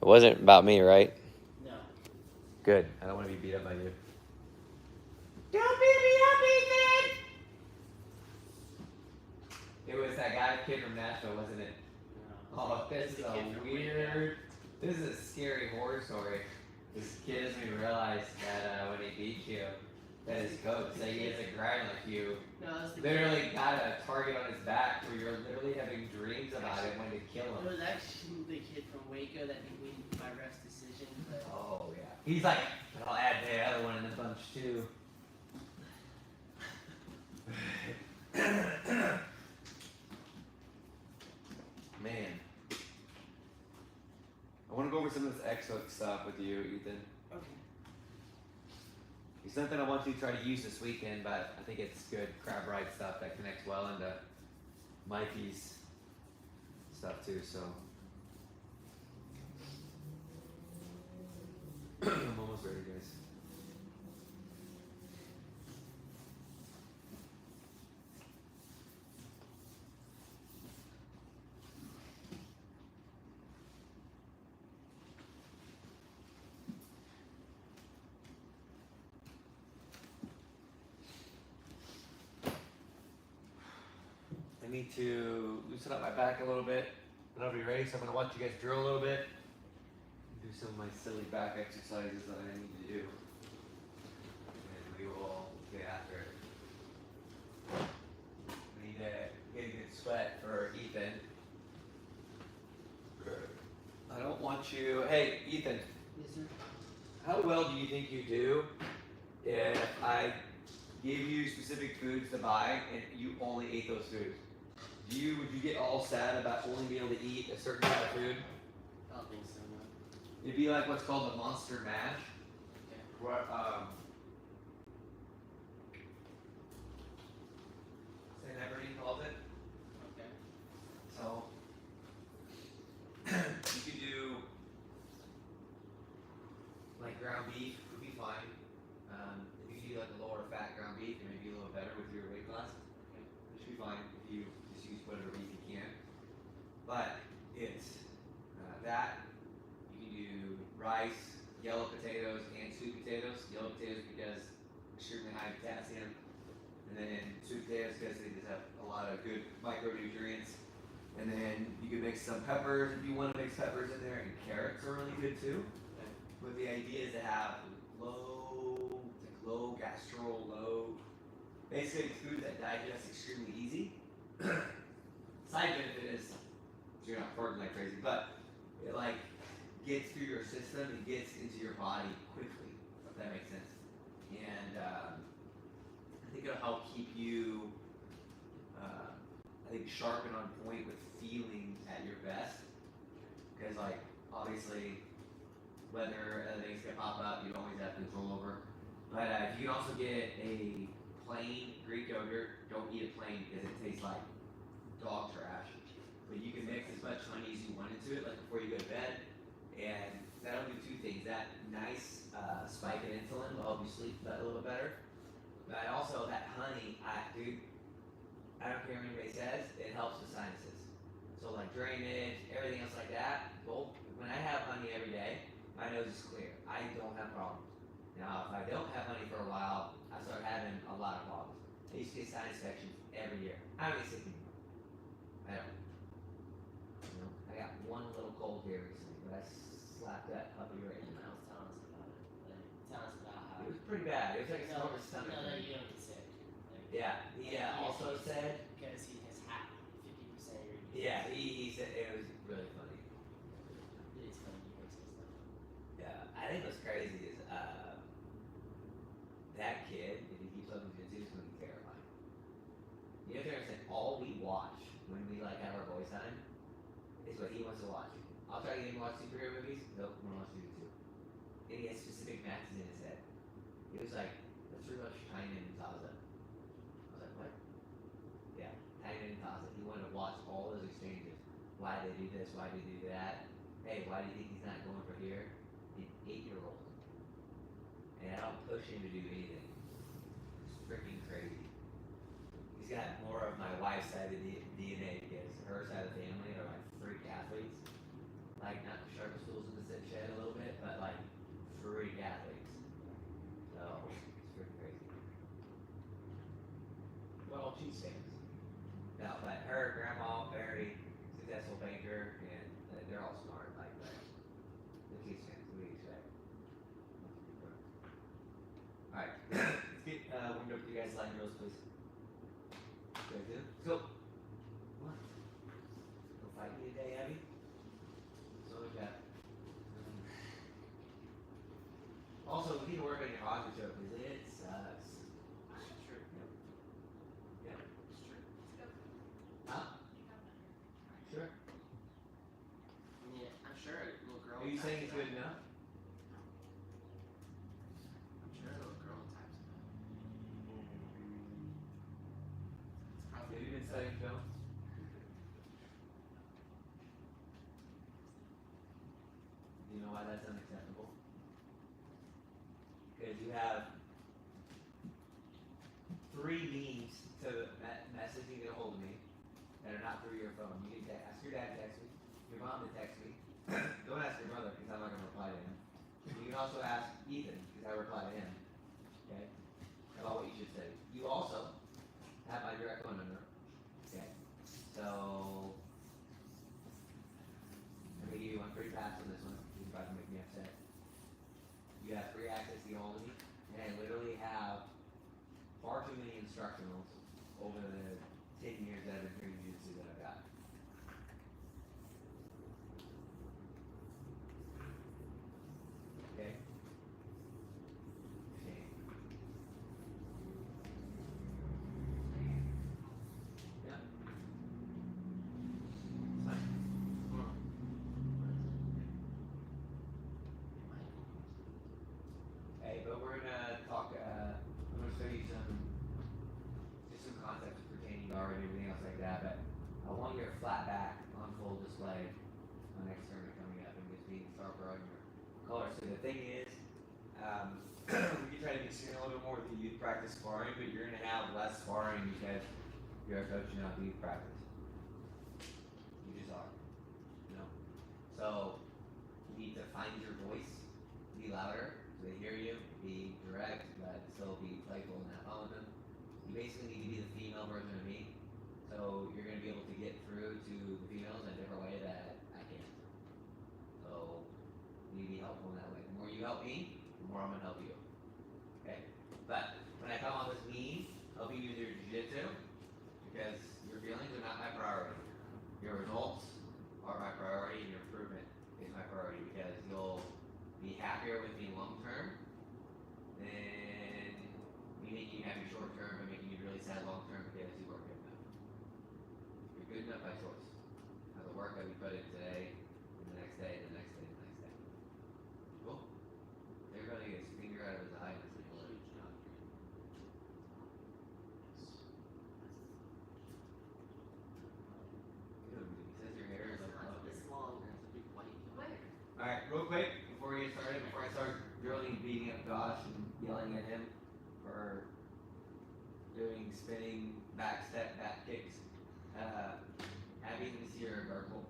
It wasn't about me, right? No. Good. I don't want to be beat up by you. Don't beat me up, Ethan! It was that kid from Nashville, wasn't it? No. Oh, this is a weird. This is a scary horror story. This kid doesn't even realize that when he beat you, that his coach, say he has a grind like you, literally got a target on his back where you're literally having dreams about it when to kill him. It was actually the kid from Waco that beat me by ref's decision. But... Oh, yeah. He's like, I'll add the other one in the bunch, too. Man. I want to go over some of this exo stuff with you, Ethan. Okay. It's something I want you to try to use this weekend, but I think it's good crab ride stuff that connects well into Mikey's stuff too, so. I'm almost ready, guys. I need to loosen up my back a little bit, and I'll be ready. So I'm going to watch you guys drill a little bit, do some of my silly back exercises that I need to do, and we will get after it. I need to get a good sweat for Ethan. I don't want you. Hey, Ethan. Yes, sir. How well do you think you do if I give you specific foods to buy and you only ate those foods? Would you get all sad about only being able to eat a certain kind of food? I don't think so, no. It'd be like what's called the Monster Mash. Okay. What St. Aberdeen calls it. Okay. So you could do like ground beef would be fine. If you do like a lower fat ground beef, it may be a little better with your weight class. Okay. It should be fine if you just use whatever beef you can. But it's that you can do rice, yellow potatoes, and sweet potatoes. Yellow potatoes because extremely high potassium, and then sweet potatoes because they just have a lot of good micronutrients. And then you can mix some peppers if you want to mix peppers in there, and carrots are really good too. Okay. But the idea is to have low gastro, basically food that digests extremely easy. Side benefit is you're not farting like crazy, but it like gets through your system and gets into your body quickly, if that makes sense. And I think it'll help keep you, sharp and on point with feeling at your best. Because like obviously, whether things can pop up, you don't always have control over. But you can also get a plain Greek yogurt. Don't eat it plain because it tastes like dog trash. But you can mix as much honey as you want into it, like before you go to bed, and that'll do two things. That nice spike in insulin will help you sleep a little bit better. But also that honey, dude, I don't care what anybody says, it helps with sinuses. So like drainage, everything else like that. Well, when I have honey every day, my nose is clear. I don't have problems. Now, if I don't have honey for a while, I start having a lot of problems. I used to get sinus infections every year. I don't get sick anymore. I don't. I got one little cold here recently, but I slapped that puppy right in the mouth. Tell us about it. Like, tell us about how. It was pretty bad. It was like a stomach. No, that you don't get sick. Like, Yeah. He also said. Because he has half 50% of your. Yeah. He said it was really funny. It is funny you hear some stuff. Yeah. I think what's crazy is that kid, if he keeps up with jiu-jitsu, is going to be terrifying. You have to understand, all we watch when we like have our boys time is what he wants to watch. I'll try to get him to watch superhero movies. Nope, we want to watch jiu-jitsu. And he has specific matches in his head. He was like, let's rewatch Tynan and Taza. I was like, what? Yeah, Tynan and Taza. He wanted to watch all those exchanges. Why did they do this? Why did they do that? Hey, why do you think he's not going for here? He's an 8-year-old. And I don't push him to do anything. It's freaking crazy. He's got more of my wife's side of the DNA because her side of the family are like freak athletes. Like, not sharpest tools in the shed a little bit, but like freak athletes. So it's pretty crazy. Well, cheese fans. No, but her grandma, very successful banker, and they're all smart like that. The cheese fans, what do you expect? Alright, let's get warmed up with you guys sliding drills, please. You guys do? Let's go. Come on. Go fight me today, Abby. So we got. Also, we need to work on your Oscar show because it sucks. Sure. Yeah. Sure. Huh? Sure. Yeah, I'm sure a little girl. Are you saying it's types good it enough? up. I'm sure a little girl types it up. It's probably. Have you been studying film? Do you know why that's unacceptable? Because you have 3 means to message and get a hold of me that are not through your phone. You can ask your dad to text me, your mom to text me. Don't ask your brother because I'm not going to reply to him. You can also ask Ethan because I reply to him. Okay? About what you should say. You also have my direct phone number. Okay? So, I'm going to give you one free pass on this one. You're about to make me upset. You have free access to get hold of me. And I literally have far too many instructionals over the 10 years that I've been doing jiu-jitsu that I've got. Okay? Shame. Yeah. It's fine. Hey, but we're gonna talk, I'm gonna show you some concepts pertaining to art and everything else like that, but I want your flat back on full display on next tournament coming up and just being sharper on your colors. So the thing is, we can try to mix in a little bit more with the youth practice sparring, but you're gonna have less sparring because you're coaching out the youth practice. You just are. You know? So you need to find your voice, be louder, so they hear you, be direct, but still be playful and have fun with them. You basically need to be the female version of me. So you're gonna be able to get through to the females in a different way that I can't. So you need to be helpful in that way. The more you help me, the more I'm gonna help you. Okay? But when I come on this mean, helping you with your jiu-jitsu, because your feelings are not my priority. Your results are my priority and your improvement is my priority because you'll be happier with me long term than me making you happy short term and making you really sad long term because you weren't good enough. You're good enough by choice. Now the work that we put in today, and the next day, and the next day, and the next day. Cool. Everybody gets his finger out of his eye and it's like, he says your hair is like, oh. This long, there's a big white. Alright, real quick, before we get started, before I start drilling, beating up Josh and yelling at him for doing spinning back step back kicks, Abby, let me see your gargle.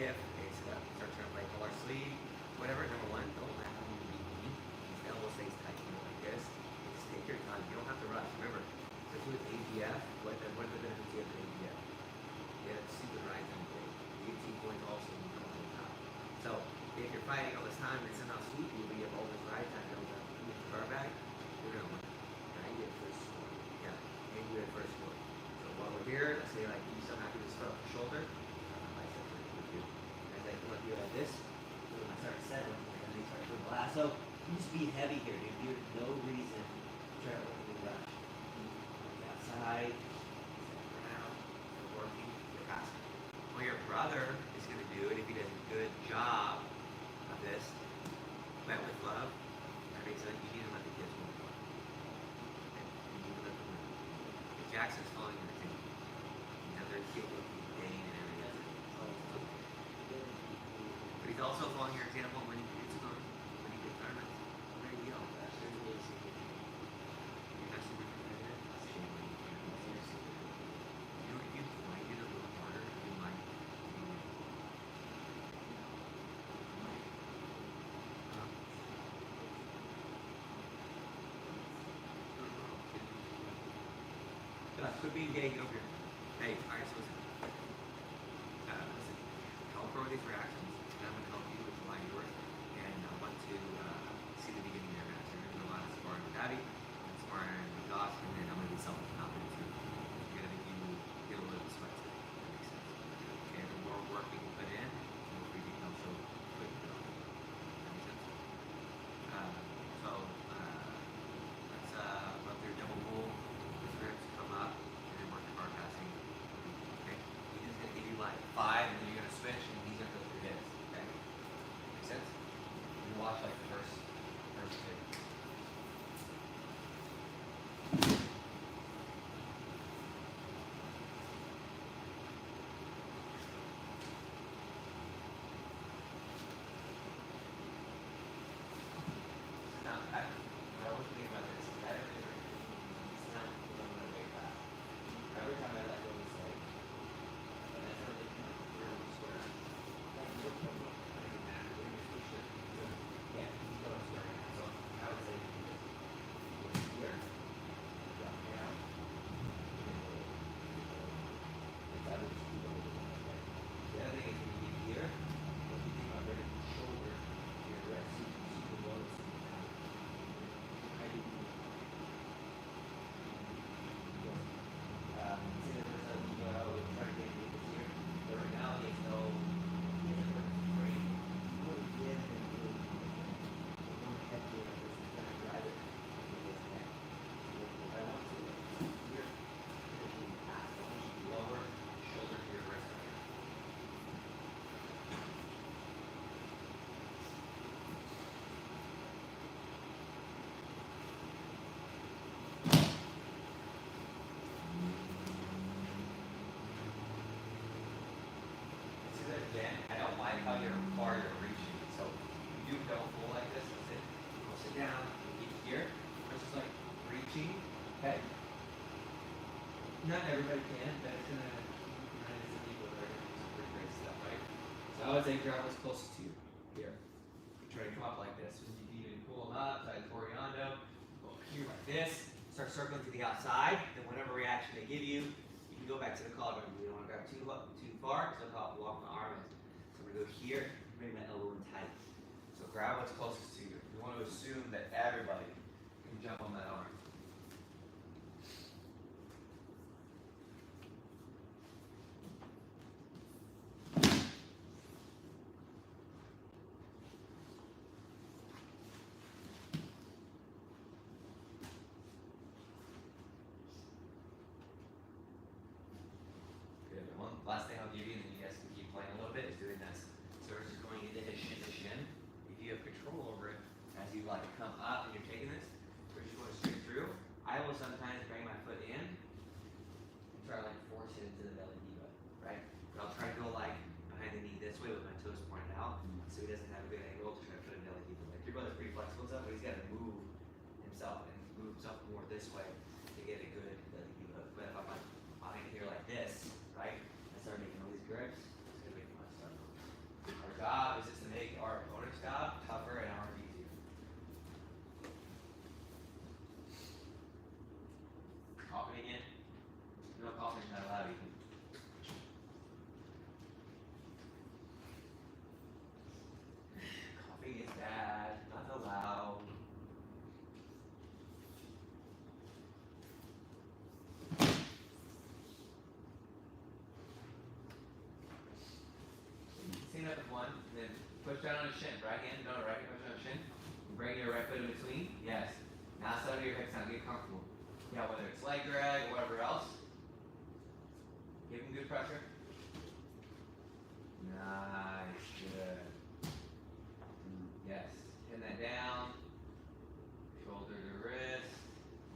stiff, okay, so that start trying to play pull our sleeve, whatever. Number one, don't let him be mean. His elbow stays tight, like this. Just take your time. You don't have to rush. Remember, especially with ABF, what are the benefits you have with ABF? You have super rise and play. You get 2 points also when you come on the top. So if you're fighting all this time and somehow sweep you, but you have all this ride time, you don't have to get the car back, you're gonna win. Now you get first score. Yeah, and you get first score. So while we're here, let's say like you somehow do this foot off the shoulder. Bicep with you. As I come up here like this, boom, I start settling, and then start doing the lasso. You just be heavy here, dude. There's no reason to try to work the rush. On the outside, step around, you're working your pass. Well, your brother is going to do it if he does a good job of this, met with love. That makes sense. You need to let the kids move more. Okay? You need to let them move. If Jackson's following your team, you know, they're kicking, dating, and everything. But he's also following your example when he gets on, when he gets tournaments. There you go. You're not super competitive. Shame on you. You know, if you find it a little harder, you might. Quit being gay over here. Hey, alright, so listen. Listen, help grow these reactions, and I'm going to help you with why yours. And I want to see the beginning there. So you're going to do a lot of sparring with Abby, and sparring with Josh, and then I'm going to be self-confident too. You're going to make you get a little sweat. That makes sense. Okay, the more work we can put in, the more free we can also put it on. That makes sense? Let's run through double pull. The grips come up. Okay? He's just gonna give you like 5 and then you're gonna switch and he's gonna go through his. Okay? Make sense? You watch like the first 2. Now, what I was thinking about this is that it's not going way fast. Every time I let go of this leg, and that's really kind of through the square. Yeah, he's going square. So I would say here, drop down. The other thing is when you get here, what you think about bringing the shoulder to your wrist, super low, super down. How do you do it? See the first time you go out, we try to get it this year, but right now he has no frame. You want to get it and do it. You want to head to it, this is going to drive it. If I want to, here, it'll be past, I want you to lower, shoulder to your wrist right here. Again, I don't like how far you're reaching. So if you don't pull like this, that's it. Go sit down, get here. It's just like reaching. Okay. Not everybody can, but it's gonna run into people that are gonna do some pretty great stuff, right? So I would say grab what's closest to you. Here. Try to come up like this. So you can even pull them up, side Toriando. Go up here like this. Start circling to the outside. Then whatever reaction they give you, you can go back to the collar. You don't want to grab too far, so I'll walk my arm in. So I'm going to go here, bring my elbow in tight. So grab what's closest to you. You want to assume that everybody can jump on that arm. Last thing I'll give you, and then you guys can keep playing a little bit, is doing this. So we're just going into his shin to shin. If you have control over it, as you like come up and you're taking this, we're just going straight through. I will sometimes bring my foot in and try to like force it into the belly diva, right? But I'll try to go like behind the knee this way with my toes pointed out, so he doesn't have a good angle to try to put a belly diva. Like your brother's pretty flexible and stuff, but he's got to move himself and move himself more this way to get a good belly diva. But if I'm like behind here like this, right? Start making all these grips, it's gonna make my stuff. up with one, and then push down on his shin. Right hand, no, right hand, push down on his shin. Bring your right foot in between. Yes. Now settle your hips down. Get comfortable. Yeah, whether it's leg drag or whatever else. Give him good pressure. Nice. Good. Yes. Pin that down. Shoulder to wrist.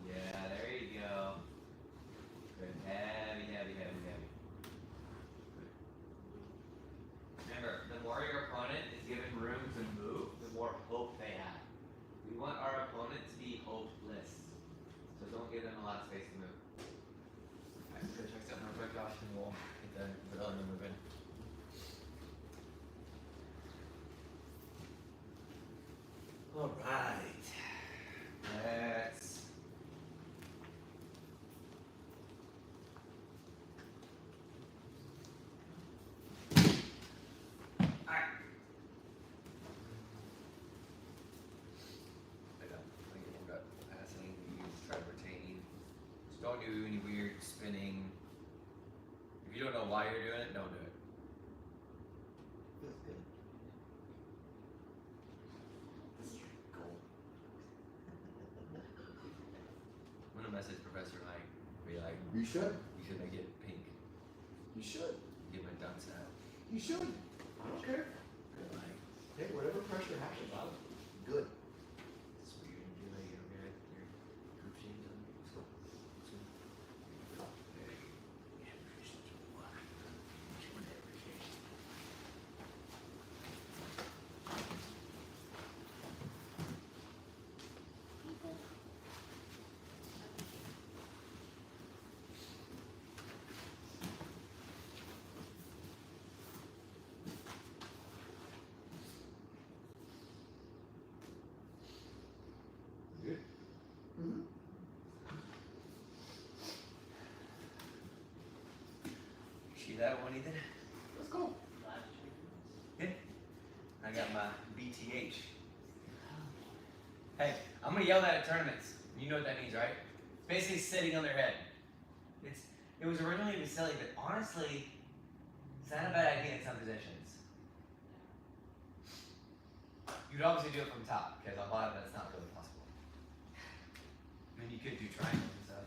Yeah, there you go. Good. Heavy, heavy, heavy, heavy. Good. Remember, the more your opponent is given room to move, the more hope they have. We want our opponent to be hopeless. So don't give them a lot of space to move. Alright, so check something real quick, Josh, and we'll get the other one moving. Alright. Let's alright. I don't like it warmed up. Passing, you try to retain. Just don't do any weird spinning. If you don't know why you're doing it, don't do it. Feels good. Cool. I'm gonna message Professor Mike. Be like, You should. you should make it pink. You should. Get my dunce hat. You should. I don't care. Like, Hey, whatever pressure happens, I'm good. it's weird. You like your group jeans on. Let's go. Let's go. There you go. Yeah, appreciate you. Wow. Appreciate you. Good. Mm-hmm. See that one, Ethan? Let's go. Yeah. I got my BTH. Hey, I'm gonna yell that at tournaments. You know what that means, right? It's basically sitting on their head. It was originally to be silly, but honestly, it's not a bad idea in some positions. You'd obviously do it from top, because on bottom that's not really possible. I mean, you could do triangles and stuff.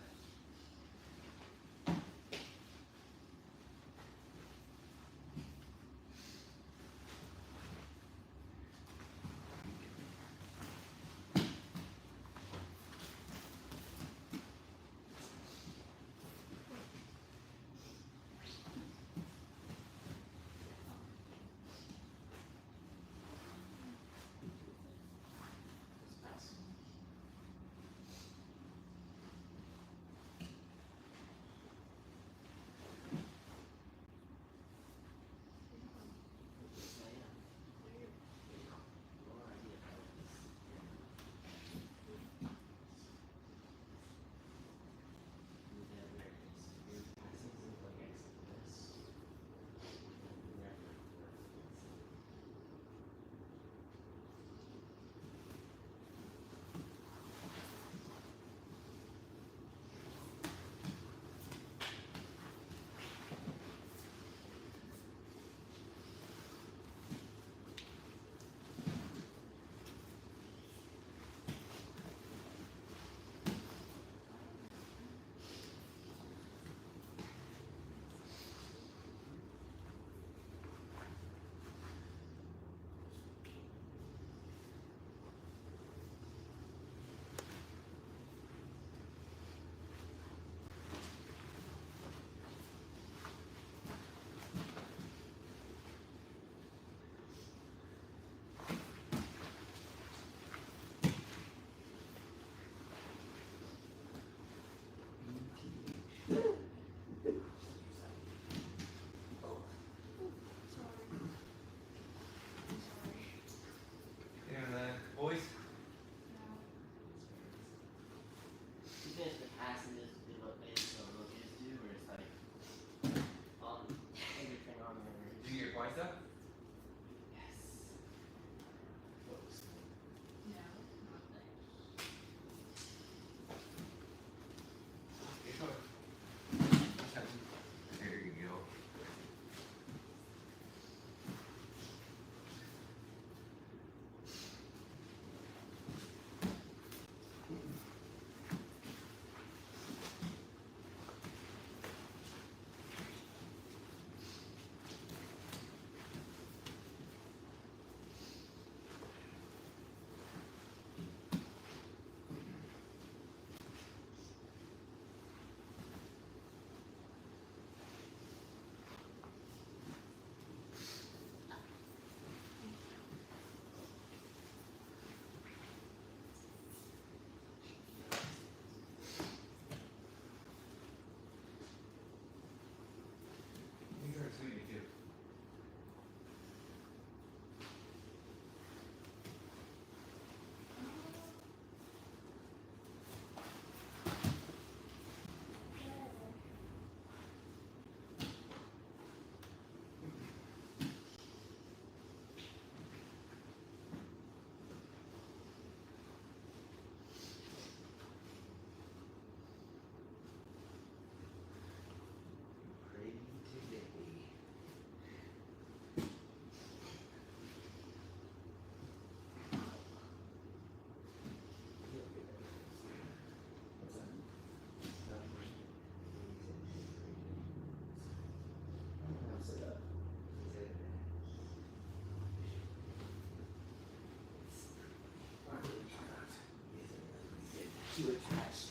You were trash.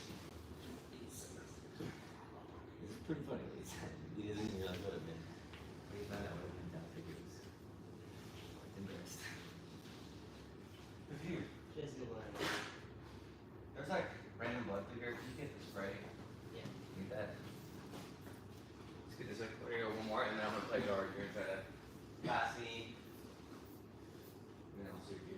This is pretty funny what he said. He doesn't even realize what it meant. When he found out what it meant, I think he was embarrassed. Here. Just the line. There's like random blood through here. Can you get the spray? Yeah. Need that. Let's get this. We're gonna go one more, and then I'm gonna play guard. You're gonna try to pass me. And then I'll shoot you.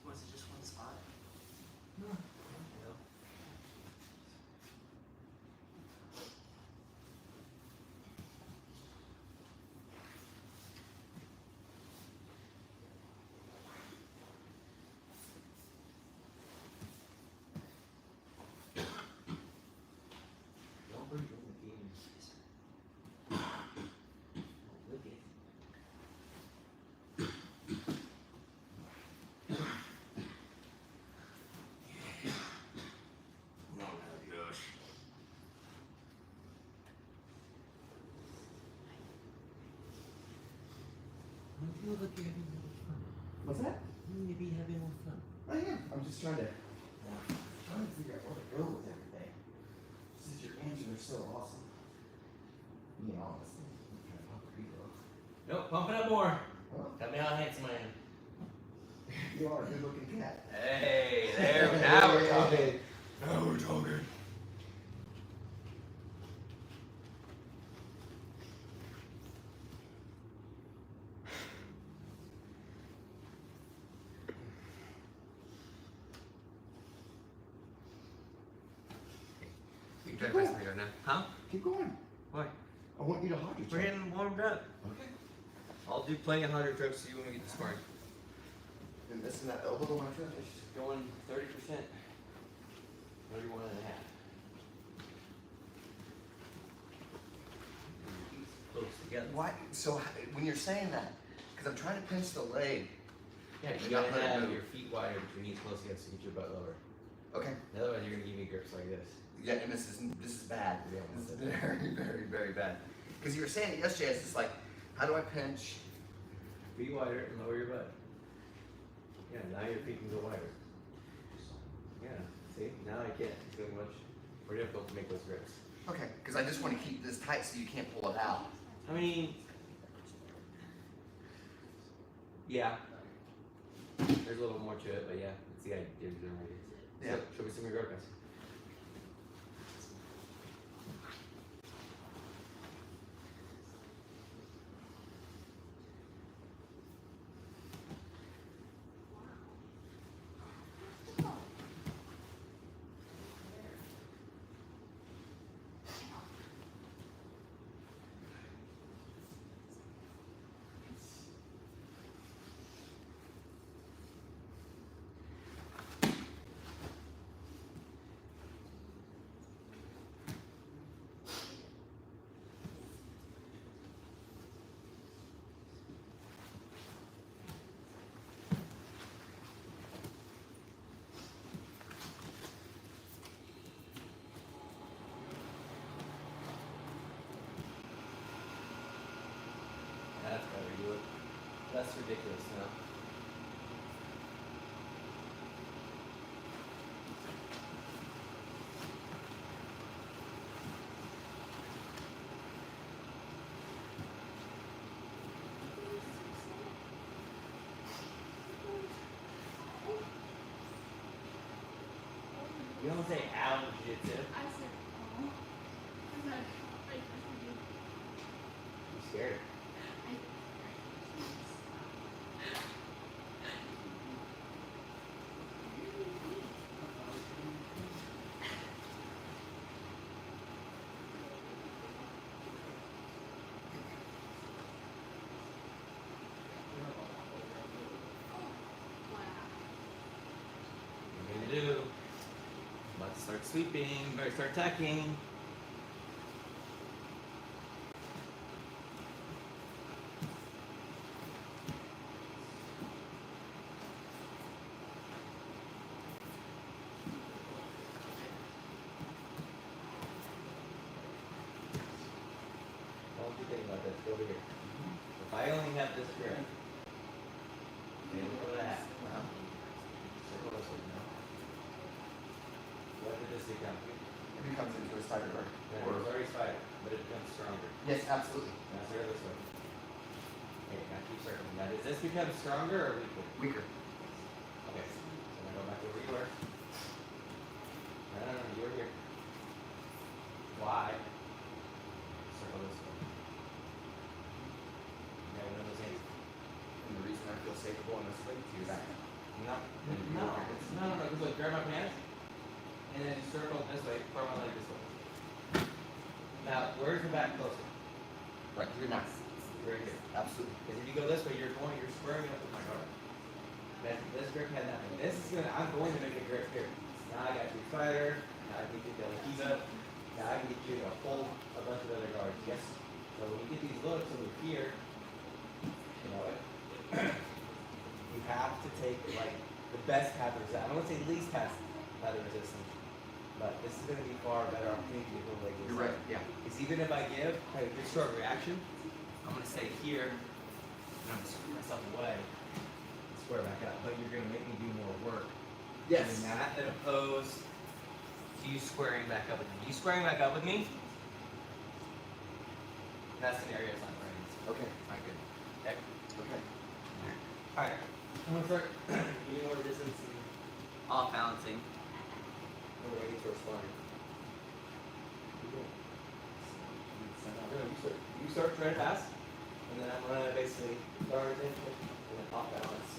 Was it just one spot? Don't bring the games. Look it. You look like you're having a little fun. What's that? You need to be having a little fun. I am. I'm just trying to figure out where to go with everything. Since your engine are so awesome. Being honest, I'm trying to pump your ego. Nope, pump it up more. Well, Tell me how handsome I am. you are a good looking cat. Hey, there, now we're talking. Now we're talking. You can try to pass me right now. Huh? Keep going. Why? I want you to hug each We're other. getting warmed up. Okay. I'll do plenty of 100 trips so you want to get the sparring. And missing that elbow when I finish. Going 30%. 31 and a half. Close together. Why? So when you're saying that, because I'm trying to pinch the leg. Yeah, you Not gotta let it have move. your feet wider, but your knees close together so you get your butt lower. Okay. Otherwise, you're gonna give me grips like this. Yeah, and this is bad. Yeah, This is very, very, very bad. Because you were saying it yesterday, it's just like, how do I pinch? Feet wider and lower your butt. Yeah, now your feet can go wider. Yeah, see? Now I can't. It's going much more difficult to make those grips. Okay, because I just want to keep this tight so you can't pull it out. I mean, yeah. There's a little more to it, but yeah, it's the idea generally. Yeah. So, show me some of your guard guys. That's better. You look less ridiculous now. You don't say ow in jiu-jitsu. I said, oh. I said, I You scared. What are you gonna do? About to start sweeping, better start attacking. Don't you think about this, go over here. If I only have this grip, okay, look at that. Now, circle this way now. What did this become? It becomes into a spider bar. Yeah, it was already spider, but it becomes stronger. Yes, absolutely. Now circle this way. Okay, now keep circling. Now does this become stronger or weaker? Weaker. Okay, so now go back to where you were. No, you were here. Why? Circle this way. Yeah, one of those things. And the reason I feel safe going this way is your back. No, because look, grab my pants, and then circle this way, throw my leg this way. Now, where's the back closer? Right here now. Right here. Absolutely. Because if you go this way, you're squaring up with my guard. This grip had nothing. I'm going to make a grip here. Now I got your spider, now I can get the keys up, now I can get you to hold a bunch of other guards. Yes. So when you get these looks over here, you know what? You have to take like the best path of resistance. I don't want to say least path of resistance, but this is going to be far better opportunity to go like this. You're right. Yeah. Because even if I give a good short reaction, I'm going to stay here, and I'm going to screw myself away, and square back up. But you're going to make me do more work. Yes. Doing that as opposed to you squaring back up with me. You squaring back up with me, that scenario is not right. Okay. Fine. Good. Okay. Okay. Alright. I'm going to start getting more distance and off balancing. We're waiting for sparring. You start trying to pass, and then I'm going to basically start in and then off balance.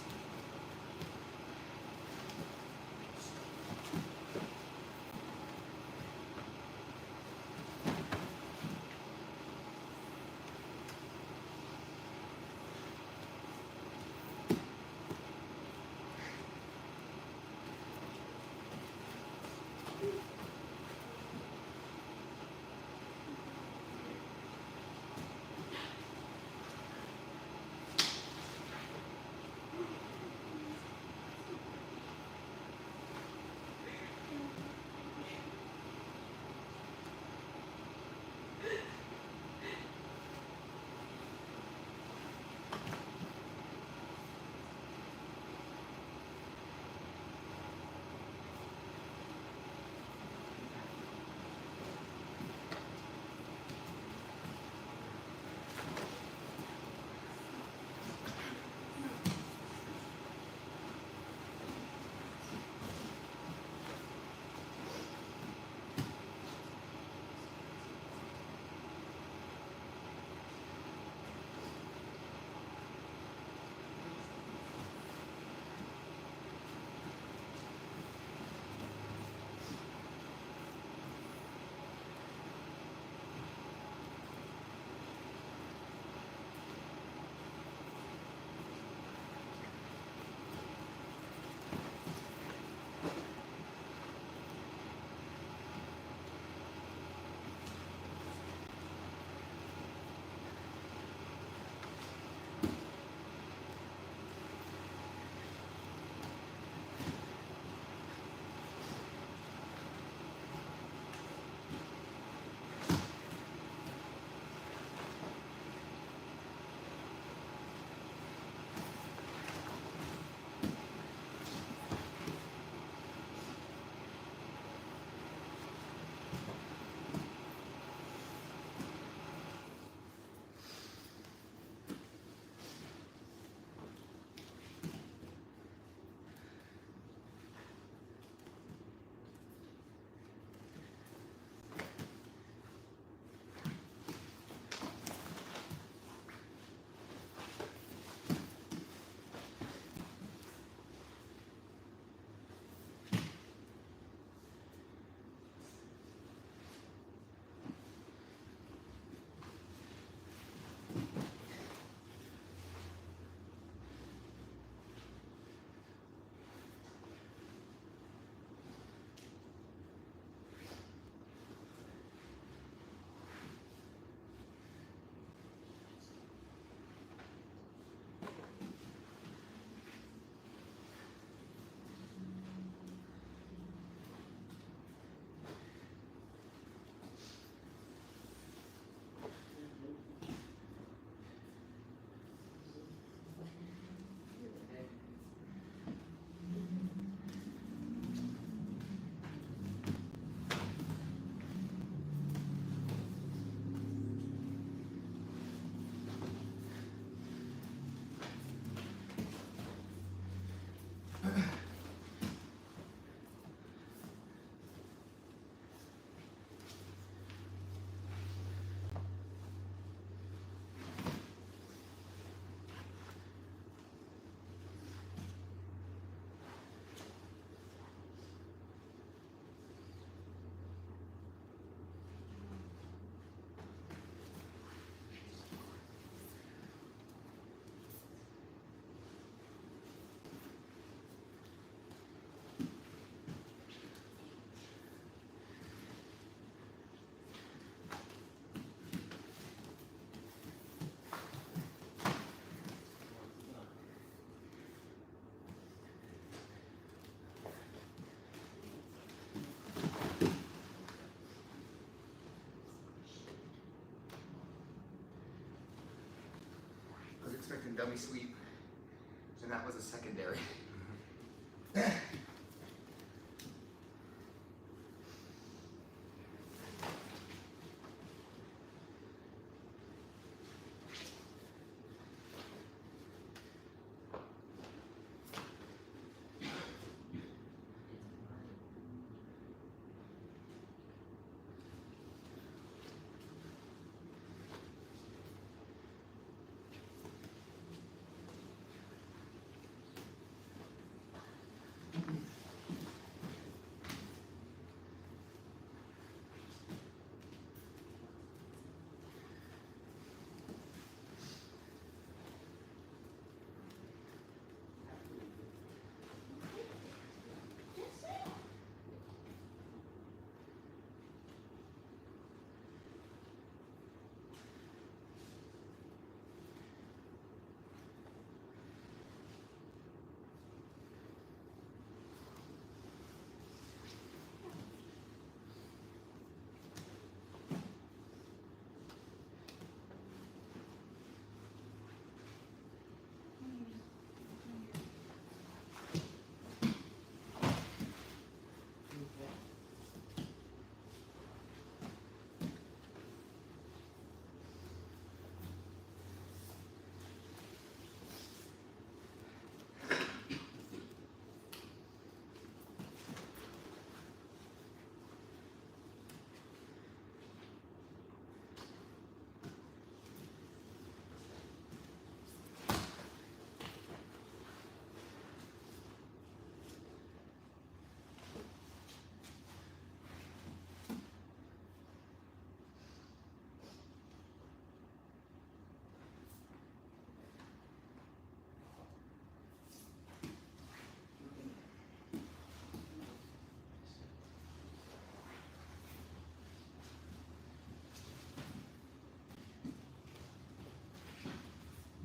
dummy sweep, and that was a secondary.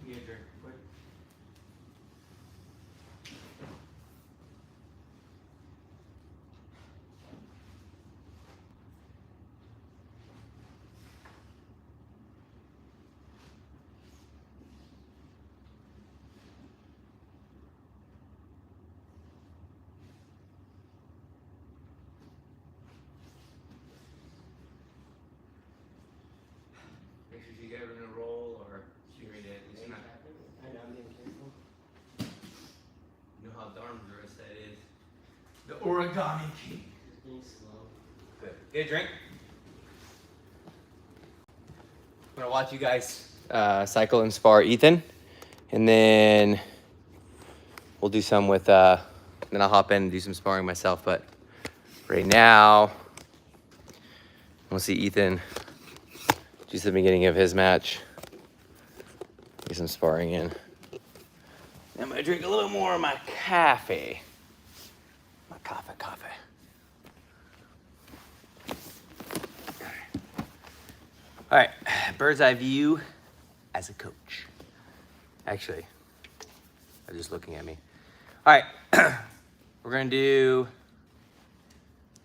Get a drink quick. Make sure you get it in a roll or you read it. It's not. I know, I'm being careful. You know how dangerous that is. The origami king. Just being slow. Good. Get a drink. I'm gonna watch you guys cycle and spar Ethan, and then we'll do some with. Then I'll hop in and do some sparring myself. But right now, we'll see Ethan just at the beginning of his match. Get some sparring in. I'm gonna drink a little more of my coffee. My coffee. All right, bird's eye view as a coach. Actually, they're just looking at me. All right, we're gonna do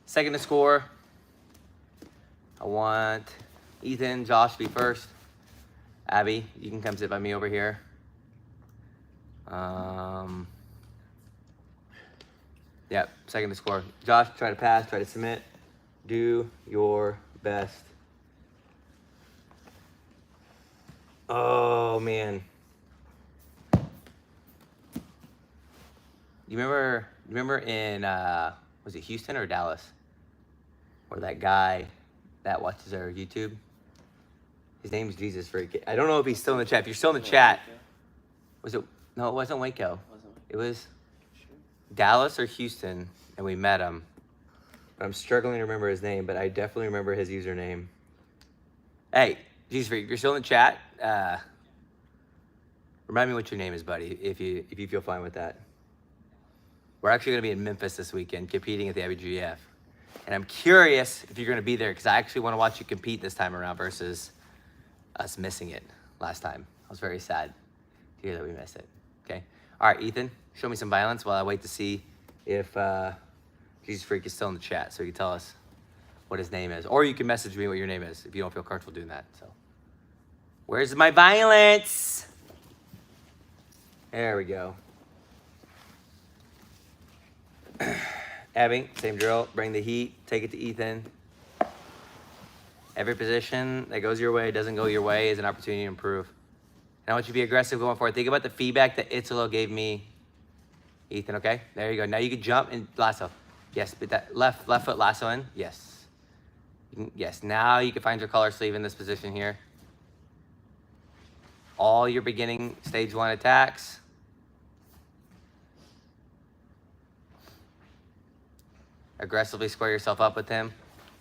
second to score. I want Ethan, Josh to be first. Abby, you can come sit by me over here. Yep, second to score. Josh, try to pass, try to submit. Do your best. Oh, man. You remember in, was it Houston or Dallas? Where that guy that watches our YouTube, his name's Jesus Freak. I don't know if he's still in the chat. If you're still in the chat, was it? No, it wasn't Waco. It was Dallas or Houston, and we met him. But I'm struggling to remember his name, but I definitely remember his username. Hey, Jesus Freak, if you're still in the chat, remind me what your name is, buddy, if you feel fine with that. We're actually going to be in Memphis this weekend competing at the IBGF. And I'm curious if you're going to be there because I actually want to watch you compete this time around versus us missing it last time. I was very sad to hear that we missed it. Okay. All right, Ethan, show me some violence while I wait to see if Jesus Freak is still in the chat so he can tell us what his name is. Or you can message me what your name is if you don't feel comfortable doing that. So, where's my violence? There we go. Abby, same drill. Bring the heat. Take it to Ethan. Every position that goes your way, doesn't go your way, is an opportunity to improve. And I want you to be aggressive going forward. Think about the feedback that Italo gave me, Ethan, okay? There you go. Now you can jump and lasso. Yes, but that left foot lasso in. Yes. Yes, now you can find your collar sleeve in this position here. All your beginning stage 1 attacks. Aggressively square yourself up with him.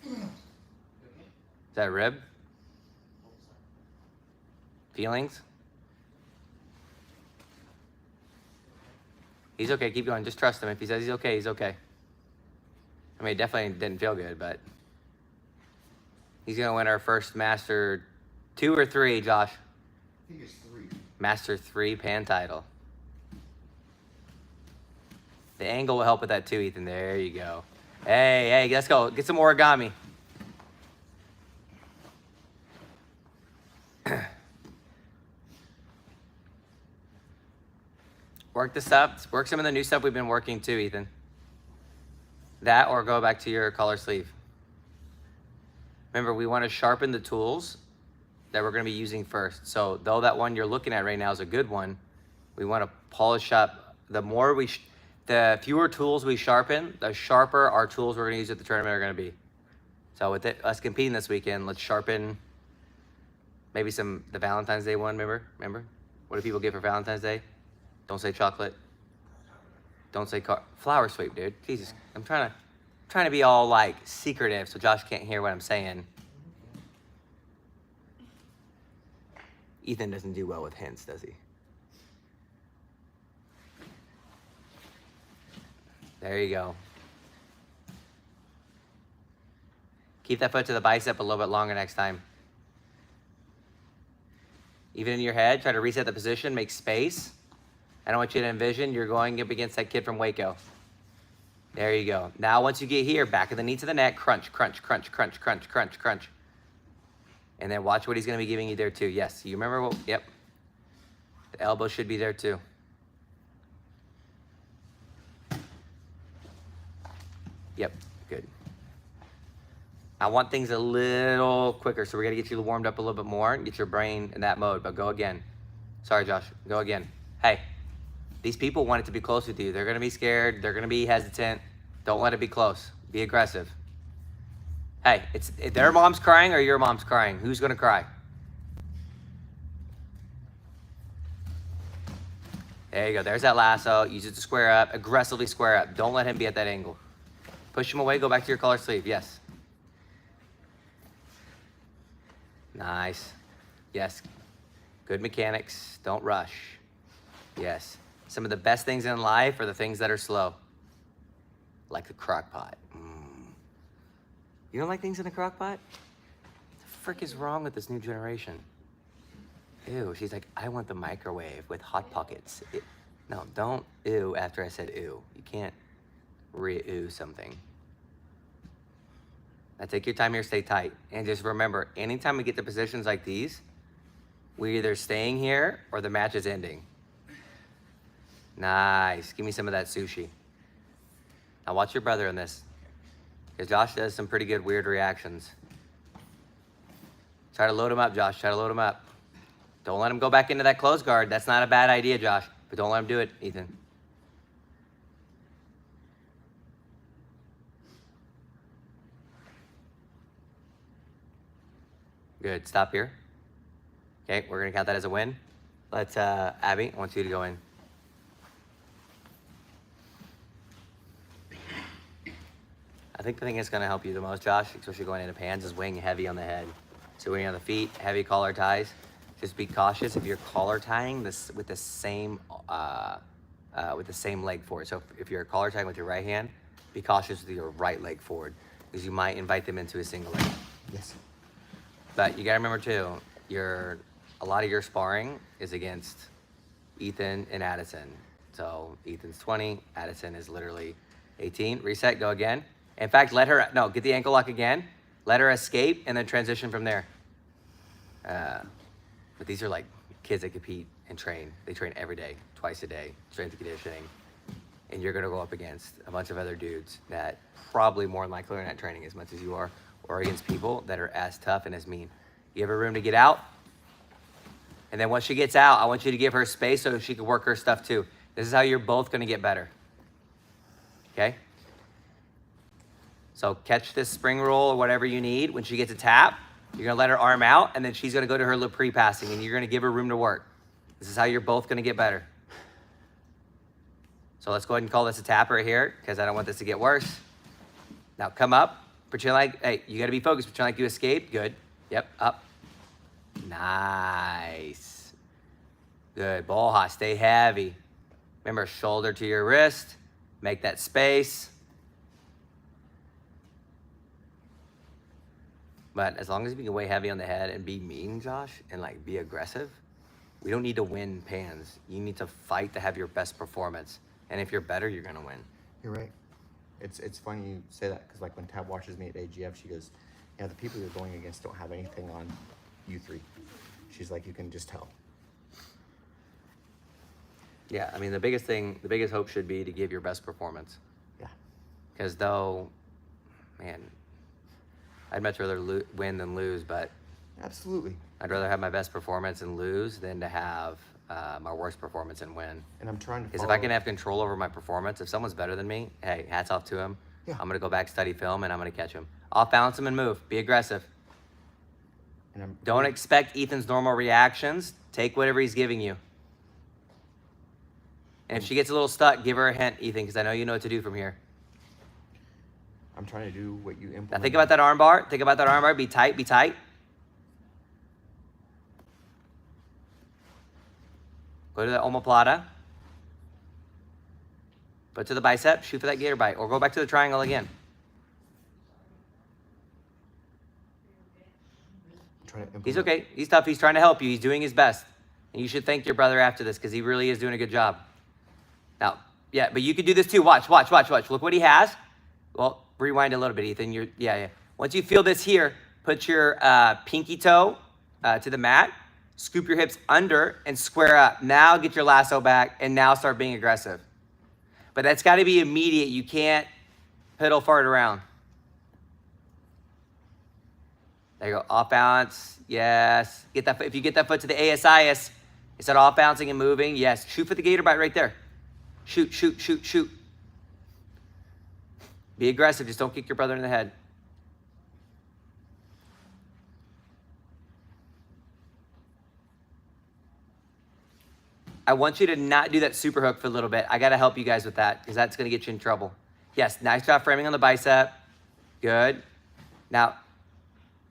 Is that a rib? Feelings? He's okay, keep going. Just trust him. If he says he's okay, he's okay. I mean, it definitely didn't feel good, but he's gonna win our first Master 2 or 3, Josh? I think it's 3. Master 3 pan title. The angle will help with that too, Ethan. There you go. Hey, let's go. Get some origami. Work the stuff. Work some of the new stuff we've been working too, Ethan. That or go back to your collar sleeve. Remember, we want to sharpen the tools that we're going to be using first. So though that one you're looking at right now is a good one, we want to polish up. The fewer tools we sharpen, the sharper our tools we're going to use at the tournament are going to be. So with us competing this weekend, let's sharpen maybe the Valentine's Day one, remember? What do people get for Valentine's Day? Don't say chocolate. Don't say flower sweep, dude. Jesus, I'm trying to be all like secretive so Josh can't hear what I'm saying. Ethan doesn't do well with hints, does he? There you go. Keep that foot to the bicep a little bit longer next time. Even in your head, try to reset the position, make space. I don't want you to envision you're going up against that kid from Waco. There you go. Now, once you get here, back of the knee to the neck, crunch, crunch, crunch, crunch, crunch, crunch, crunch. And then watch what he's going to be giving you there too. Yes, you remember what? Yep. The elbow should be there too. Yep, good. I want things a little quicker, so we're going to get you warmed up a little bit more and get your brain in that mode, but go again. Sorry, Josh. Go again. Hey, these people want it to be close with you. They're going to be scared. They're going to be hesitant. Don't let it be close. Be aggressive. Hey, if their mom's crying or your mom's crying, who's going to cry? There you go. There's that lasso. Use it to square up. Aggressively square up. Don't let him be at that angle. Push him away. Go back to your collar sleeve. Yes. Nice. Yes. Good mechanics. Don't rush. Yes. Some of the best things in life are the things that are slow. Like the crock pot. You don't like things in a crock pot? What the frick is wrong with this new generation? Ew. She's like, I want the microwave with hot pockets. No, don't ew after I said ew. You can't re-ew something. Now take your time here, stay tight. And just remember, anytime we get to positions like these, we're either staying here or the match is ending. Nice. Give me some of that sushi. Now watch your brother in this. Because Josh does some pretty good weird reactions. Try to load him up, Josh. Try to load him up. Don't let him go back into that close guard. That's not a bad idea, Josh. But don't let him do it, Ethan. Good. Stop here. Okay, we're going to count that as a win. Let's, Abby, I want you to go in. I think the thing that's going to help you the most, Josh, especially going into pans, is weighing heavy on the head. So when you're on the feet, heavy collar ties, just be cautious if you're collar tying this with the same leg forward. So if you're collar tying with your right hand, be cautious with your right leg forward because you might invite them into a single leg. Yes. But you got to remember too, a lot of your sparring is against Ethan and Addison. So Ethan's 20, Addison is literally 18. Reset, go again. In fact, get the ankle lock again. Let her escape and then transition from there. But these are like kids that compete and train. They train every day, twice a day, strength and conditioning. And you're going to go up against a bunch of other dudes that probably more than likely are not training as much as you are, or against people that are as tough and as mean. Give her room to get out. And then once she gets out, I want you to give her space so she can work her stuff too. This is how you're both going to get better. Okay? So catch this spring roll or whatever you need. When she gets a tap, you're going to let her arm out, and then she's going to go to her little pre-passing, and you're going to give her room to work. This is how you're both going to get better. So let's go ahead and call this a tap right here, because I don't want this to get worse. Now come up. Pretend like, hey, you got to be focused. Pretend like you escaped. Good. Yep, up. Nice. Good. Ball hot. Stay heavy. Remember, shoulder to your wrist. Make that space. But as long as we can weigh heavy on the head and be mean, Josh, and like be aggressive, we don't need to win pans. You need to fight to have your best performance. And if you're better, you're gonna win. You're right. It's funny you say that, because like when Tab watches me at AGF, she goes, yeah, the people you're going against don't have anything on you three. She's like, you can just tell. Yeah, I mean, the biggest hope should be to give your best performance. Yeah. Because though, man, I'd much rather win than lose, but Absolutely. I'd rather have my best performance and lose than to have my worst performance and win. And I'm trying to Because if I can have control over my performance, if someone's better than me, hey, hats off to him. Yeah. I'm going to go back, study film, and I'm going to catch him. Off balance him and move. Be aggressive. And Don't expect Ethan's normal reactions. Take whatever he's giving you. And if she gets a little stuck, give her a hint, Ethan, because I know you know what to do from here. I'm trying to do what you implement. Now think about that arm bar. Think about that arm bar. Be tight, be tight. Go to the omoplata. Put to the bicep. Shoot for that gator bite. Or go back to the triangle again. I'm trying to implement. He's okay. He's tough. He's trying to help you. He's doing his best. And you should thank your brother after this, because he really is doing a good job. Now, yeah, but you could do this too. Watch, watch, watch, watch. Look what he has. Well, rewind a little bit, Ethan. Yeah. Once you feel this here, put your pinky toe to the mat. Scoop your hips under and square up. Now get your lasso back, and now start being aggressive. But that's got to be immediate. You can't piddle fart around. There you go. Off balance. Yes. Get that. If you get that foot to the ASIS, instead of off bouncing and moving, yes. Shoot for the gator bite right there. Shoot, shoot, shoot, shoot. Be aggressive. Just don't kick your brother in the head. I want you to not do that super hook for a little bit. I got to help you guys with that, because that's going to get you in trouble. Yes, nice job framing on the bicep. Good. Now,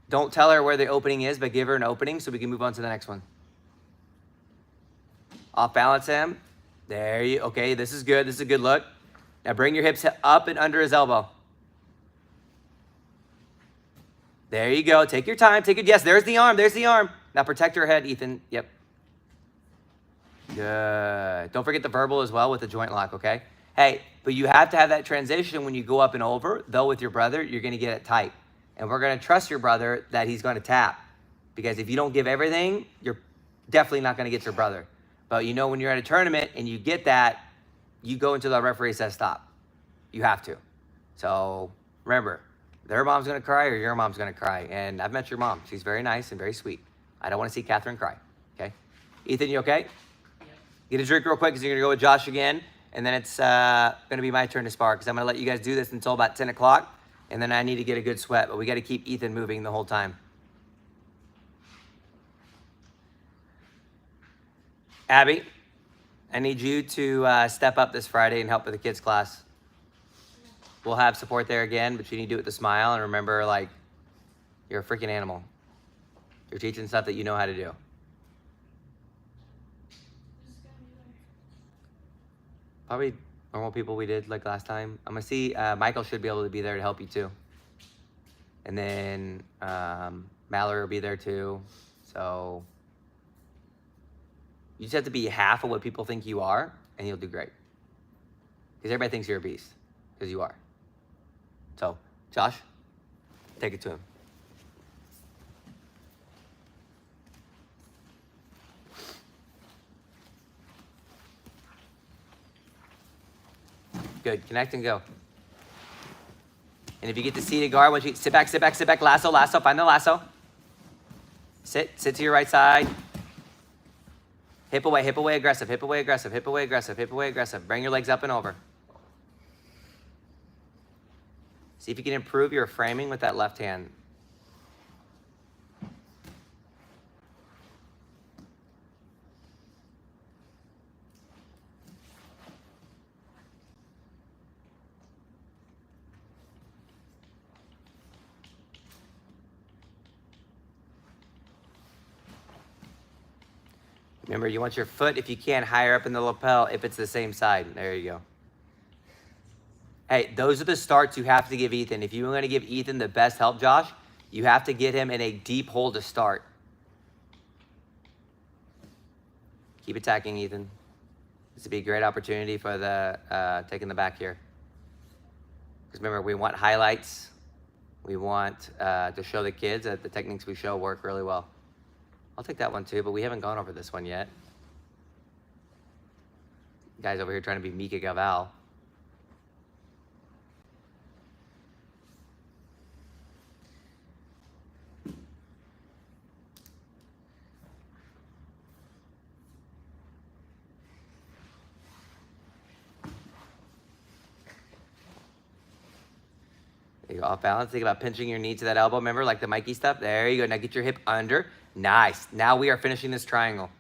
don't tell her where the opening is, but give her an opening so we can move on to the next one. Off balance him. There you, okay, this is good. This is a good look. Now bring your hips up and under his elbow. There you go. Take your time. Take it. Yes, there's the arm. There's the arm. Now protect her head, Ethan. Yep. Good. Don't forget the verbal as well with the joint lock, okay? Hey, but you have to have that transition when you go up and over. Though with your brother, you're going to get it tight. And we're going to trust your brother that he's going to tap. Because if you don't give everything, you're definitely not going to get your brother. But you know when you're at a tournament and you get that, you go until the referee says stop. You have to. So remember, their mom's going to cry or your mom's going to cry. And I've met your mom. She's very nice and very sweet. I don't want to see Catherine cry, okay? Ethan, you okay? Get a drink real quick, because you're going to go with Josh again. And then it's going to be my turn to spar, because I'm going to let you guys do this until about 10 o'clock. And then I need to get a good sweat. But we got to keep Ethan moving the whole time. Abby, I need you to step up this Friday and help with the kids' class. We'll have support there again, but you need to do it with a smile. And remember, like, you're a freaking animal. You're teaching stuff that you know how to do. Probably normal people we did like last time. I'm going to see, Michael should be able to be there to help you too. And then Mallory will be there too. So you just have to be half of what people think you are, and you'll do great. Because everybody thinks you're a beast, because you are. So, Josh, take it to him. Good. Connect and go. And if you get the seated guard, once you sit back, lasso, find the lasso. Sit to your right side. Hip away, aggressive. Bring your legs up and over. See if you can improve your framing with that left hand. Remember, you want your foot, if you can, higher up in the lapel if it's the same side. There you go. Hey, those are the starts you have to give Ethan. If you want to give Ethan the best help, Josh, you have to get him in a deep hole to start. Keep attacking, Ethan. This would be a great opportunity for the taking the back here. Because remember, we want highlights. We want to show the kids that the techniques we show work really well. I'll take that one too, but we haven't gone over this one yet. Guys over here trying to be Mika Gaval. There you go, off balance. Think about pinching your knee to that elbow. Remember, like the Mikey stuff? There you go. Now get your hip under. Nice. Now we are finishing this triangle.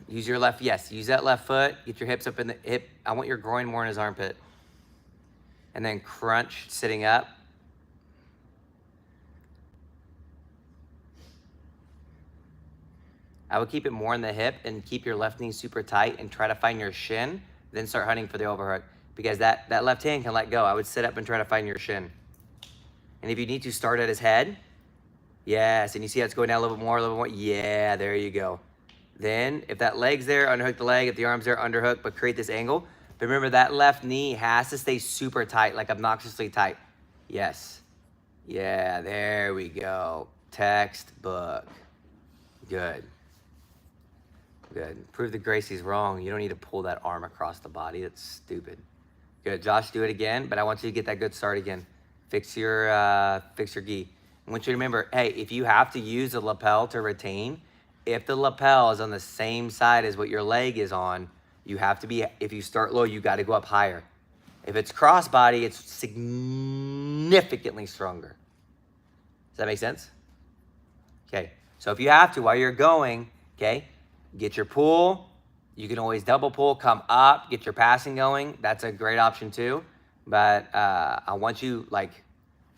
Use your left, yes. Use that left foot. Get your hips up in the hip. I want your groin more in his armpit. And then crunch, sitting up. I would keep it more in the hip and keep your left knee super tight and try to find your shin. Then start hunting for the overhook. Because that left hand can let go. I would sit up and try to find your shin. And if you need to, start at his head. Yes, and you see how it's going down a little bit more. Yeah, there you go. Then, if that leg's there, underhook the leg. If the arm's there, underhook, but create this angle. But remember, that left knee has to stay super tight, like obnoxiously tight. Yes. Yeah, there we go. Textbook. Good. Good. Prove the Gracie's wrong. You don't need to pull that arm across the body. That's stupid. Good. Josh, do it again, but I want you to get that good start again. Fix your gi. I want you to remember, hey, if you have to use the lapel to retain, if the lapel is on the same side as what your leg is on, you have to be, if you start low, you got to go up higher. If it's crossbody, it's significantly stronger. Does that make sense? Okay, so if you have to, while you're going, okay, get your pull. You can always double pull, come up, get your passing going. That's a great option too. But I want you, like,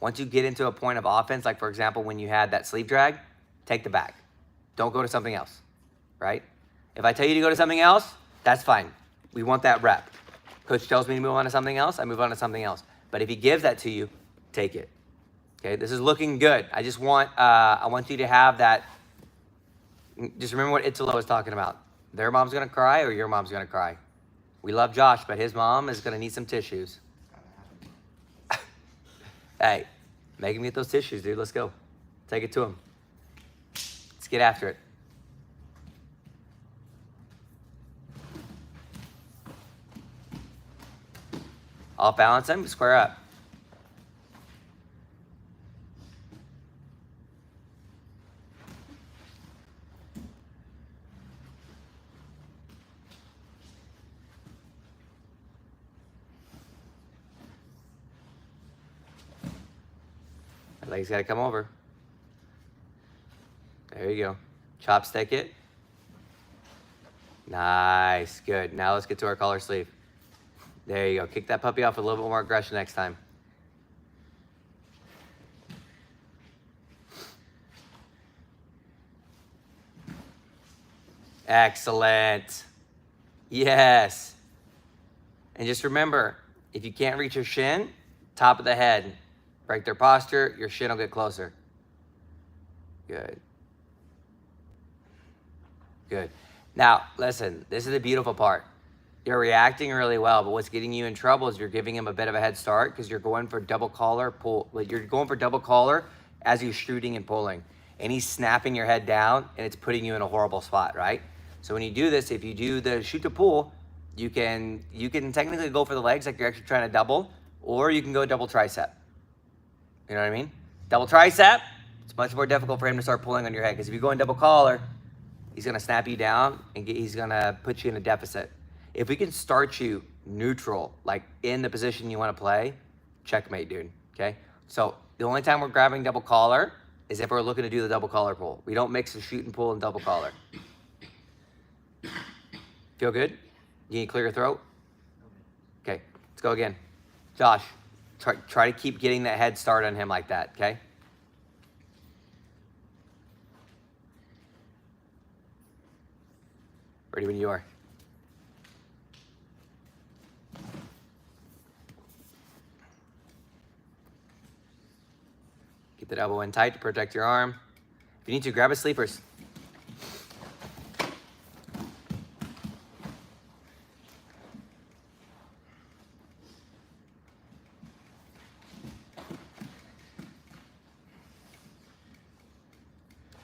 once you get into a point of offense, like for example, when you had that sleeve drag, take the back. Don't go to something else, right? If I tell you to go to something else, that's fine. We want that rep. Coach tells me to move on to something else, I move on to something else. But if he gives that to you, take it. Okay, this is looking good. I just want, I want you to have that. Just remember what Italo was talking about. Their mom's gonna cry or your mom's gonna cry. We love Josh, but his mom is gonna need some tissues. Hey, make him get those tissues, dude. Let's go. Take it to him. Let's get after it. Off balance him, square up. Leg's got to come over. There you go. Chopstick it. Nice. Good. Now let's get to our collar sleeve. There you go. Kick that puppy off with a little bit more aggression next time. Excellent. Yes. And just remember, if you can't reach your shin, top of the head. Break their posture, your shin will get closer. Good. Good. Now, listen, this is the beautiful part. You're reacting really well, but what's getting you in trouble is you're giving him a bit of a head start because you're going for double collar, pull. You're going for double collar as you're shooting and pulling. And he's snapping your head down, and it's putting you in a horrible spot, right? So when you do this, if you do the shoot to pull, You can technically go for the legs like you're actually trying to double, or you can go double tricep. You know what I mean? Double tricep, it's much more difficult for him to start pulling on your head, because if you go in double collar, he's gonna snap you down and he's gonna put you in a deficit. If we can start you neutral, like in the position you wanna play, checkmate, dude, okay? So the only time we're grabbing double collar is if we're looking to do the double collar pull. We don't mix the shoot and pull and double collar. Feel good? You need to clear your throat? Okay, let's go again. Josh, try to keep getting that head start on him like that, okay? Ready when you are. Keep that elbow in tight to protect your arm. If you need to, grab his sleepers.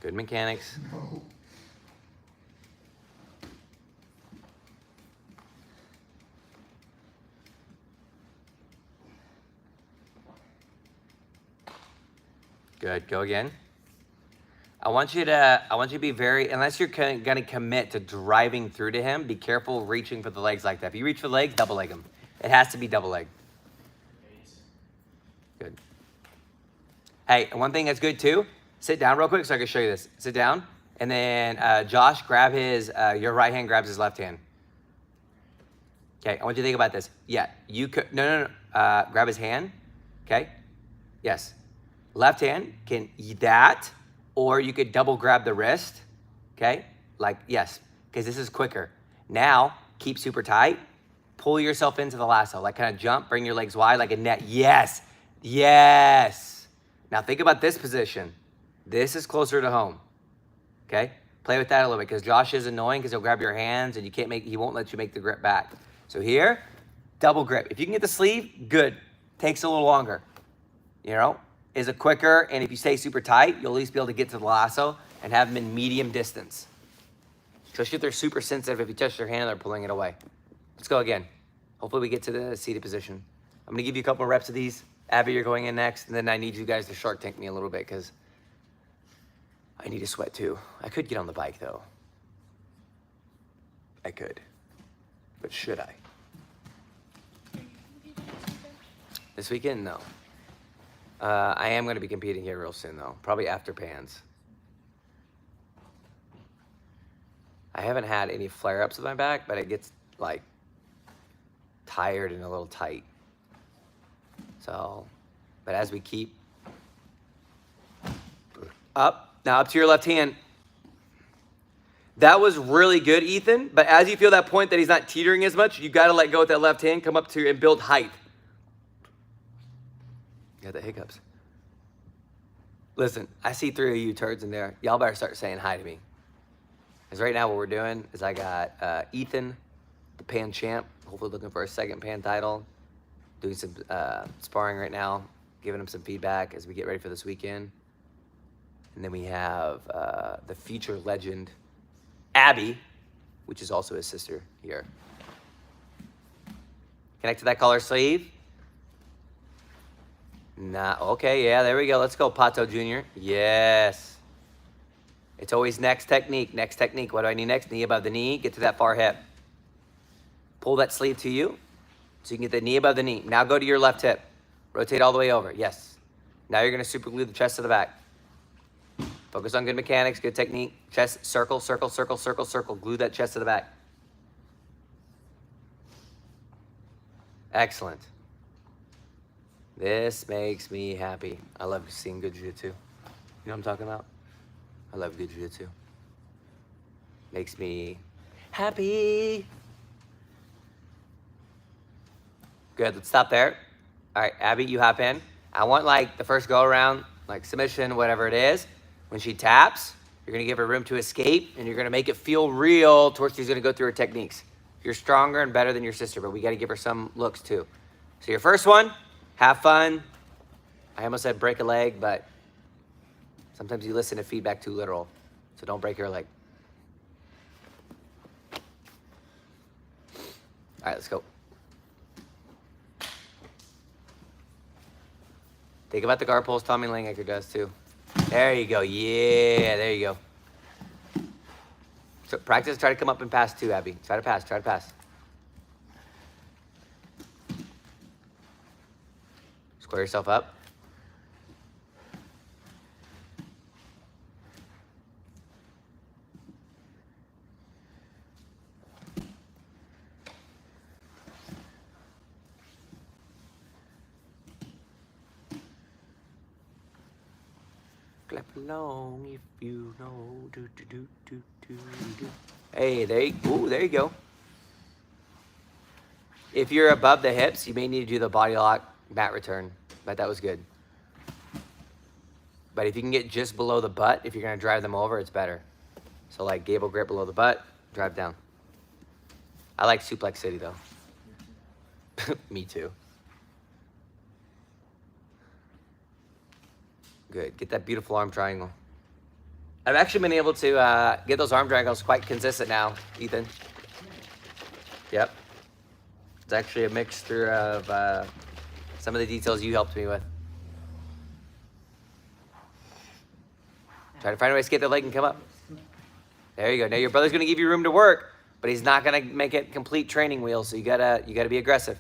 Good mechanics. No. Good, go again. I want you to be very, unless you're gonna commit to driving through to him, be careful reaching for the legs like that. If you reach for the legs, double leg him. It has to be double leg. Good. Hey, and one thing that's good too, sit down real quick so I can show you this. Sit down, and then Josh, grab his, your right hand grabs his left hand. Okay, I want you to think about this. Yeah, you could, no. Grab his hand, okay? Yes. Left hand can that, or you could double grab the wrist, okay? Like, yes, because this is quicker. Now, keep super tight. Pull yourself into the lasso, like kind of jump, bring your legs wide like a net. Yes, yes. Now think about this position. This is closer to home, okay? Play with that a little bit, because Josh is annoying because he'll grab your hands and he won't let you make the grip back. So here, double grip. If you can get the sleeve, good. Takes a little longer, you know? Is it quicker, and if you stay super tight, you'll at least be able to get to the lasso and have them in medium distance. Especially if they're super sensitive, if you touch their hand, they're pulling it away. Let's go again. Hopefully we get to the seated position. I'm gonna give you a couple reps of these. Abby, you're going in next, and then I need you guys to Shark Tank me a little bit, because I need to sweat too. I could get on the bike though. I could, but should I? This weekend, no. I am going to be competing here real soon, though. Probably after Pans. I haven't had any flare-ups with my back, but it gets, like, tired and a little tight. So, but as we keep up, now up to your left hand. That was really good, Ethan, but as you feel that point that he's not teetering as much, you got to let go with that left hand, come up to and build height. Got the hiccups. Listen, I see 3 of you turds in there. Y'all better start saying hi to me. Because right now what we're doing is I got Ethan, the Pan champ, hopefully looking for a second Pan title. Doing some sparring right now, giving him some feedback as we get ready for this weekend. And then we have the future legend, Abby, which is also his sister here. Connect to that collar sleeve. Nah, okay, yeah, there we go. Let's go, Pato Jr. Yes. It's always next technique, next technique. What do I need next? Knee above the knee, get to that far hip. Pull that sleeve to you so you can get the knee above the knee. Now go to your left hip. Rotate all the way over, yes. Now you're gonna super glue the chest to the back. Focus on good mechanics, good technique. Chest, circle, circle, circle, circle, circle. Glue that chest to the back. Excellent. This makes me happy. I love seeing good jiu-jitsu. You know what I'm talking about? I love good jiu-jitsu. Makes me happy. Good, let's stop there. All right, Abby, you hop in. I want like the first go around, like submission, whatever it is. When she taps, you're gonna give her room to escape, and you're gonna make it feel real. Torsty's gonna go through her techniques. You're stronger and better than your sister, but we gotta give her some looks too. So your first one, have fun. I almost said break a leg, but sometimes you listen to feedback too literal. So don't break your leg. right, let's go. Think about the guard pulls Tommy Langaker does too. There you go. Yeah, there you go. So practice, try to come up and pass too, Abby. Try to pass, try to pass. Square yourself up. Clap along if you know. Do, do, do, do, do, do. Hey, there you go. If you're above the hips, you may need to do the body lock mat return, but that was good. But if you can get just below the butt, if you're gonna drive them over, it's better. So like gable grip below the butt, drive down. I like suplex city though. Me too. Good. Get that beautiful arm triangle. I've actually been able to get those arm triangles quite consistent now, Ethan. Yep. It's actually a mixture of some of the details you helped me with. Try to find a way to skate the leg and come up. There you go. Now your brother's gonna give you room to work, but he's not gonna make it complete training wheel. So you gotta be aggressive.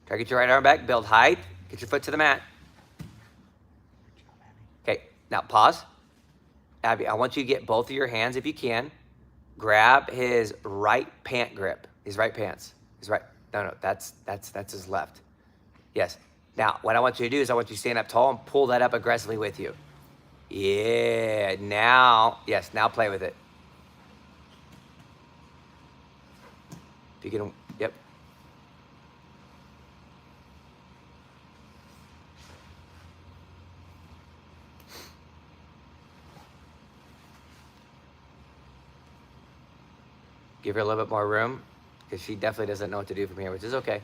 Try to get your right arm back, build height, get your foot to the mat. Okay, now pause. Abby, I want you to get both of your hands, if you can, grab his right pant grip, his right pants. His right, no, that's his left. Yes. Now, what I want you to do is I want you to stand up tall and pull that up aggressively with you. Yeah, now, yes, now play with it. If you can, yep. Give her a little bit more room, because she definitely doesn't know what to do from here, which is okay.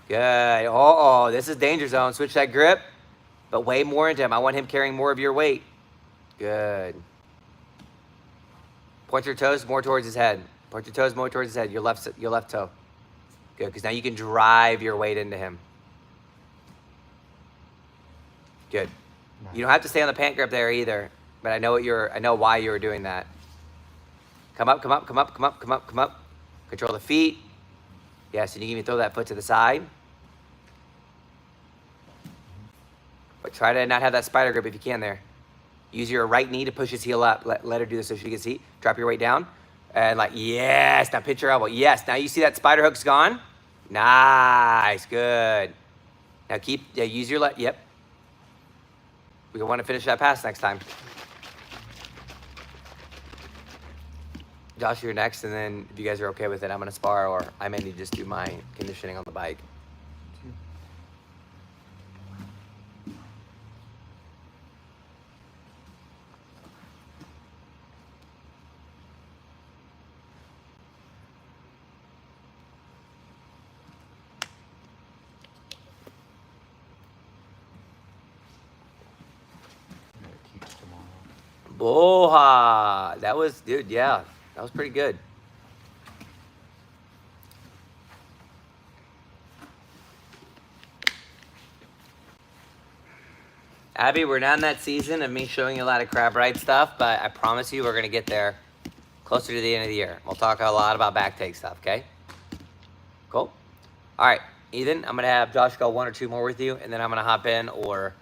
Good. Oh, this is danger zone. Switch that grip, but way more into him. I want him carrying more of your weight. Good. Point your toes more towards his head. Point your toes more towards his head. Your left toe. Good, because now you can drive your weight into him. Good. You don't have to stay on the pant grip there either, but I know why you were doing that. Come up, come up, come up, come up, come up, come up. Control the feet. Yes, and you can even throw that foot to the side. But try to not have that spider grip if you can there. Use your right knee to push his heel up. Let her do this so she can see. Drop your weight down. And like, yes, now pinch your elbow. Yes, now you see that spider hook's gone? Nice, good. Now use your left, yep. We want to finish that pass next time. Josh, you're next, and then if you guys are okay with it, I'm gonna spar, or I may need to just do my conditioning on the bike. Boha! That was, dude, yeah. That was pretty good. Abby, we're not in that season of me showing you a lot of crab ride stuff, but I promise you we're going to get there closer to the end of the year. We'll talk a lot about back take stuff, okay? Cool? All right, Ethan, I'm going to have Josh go one or two more with you, and then I'm going to hop in or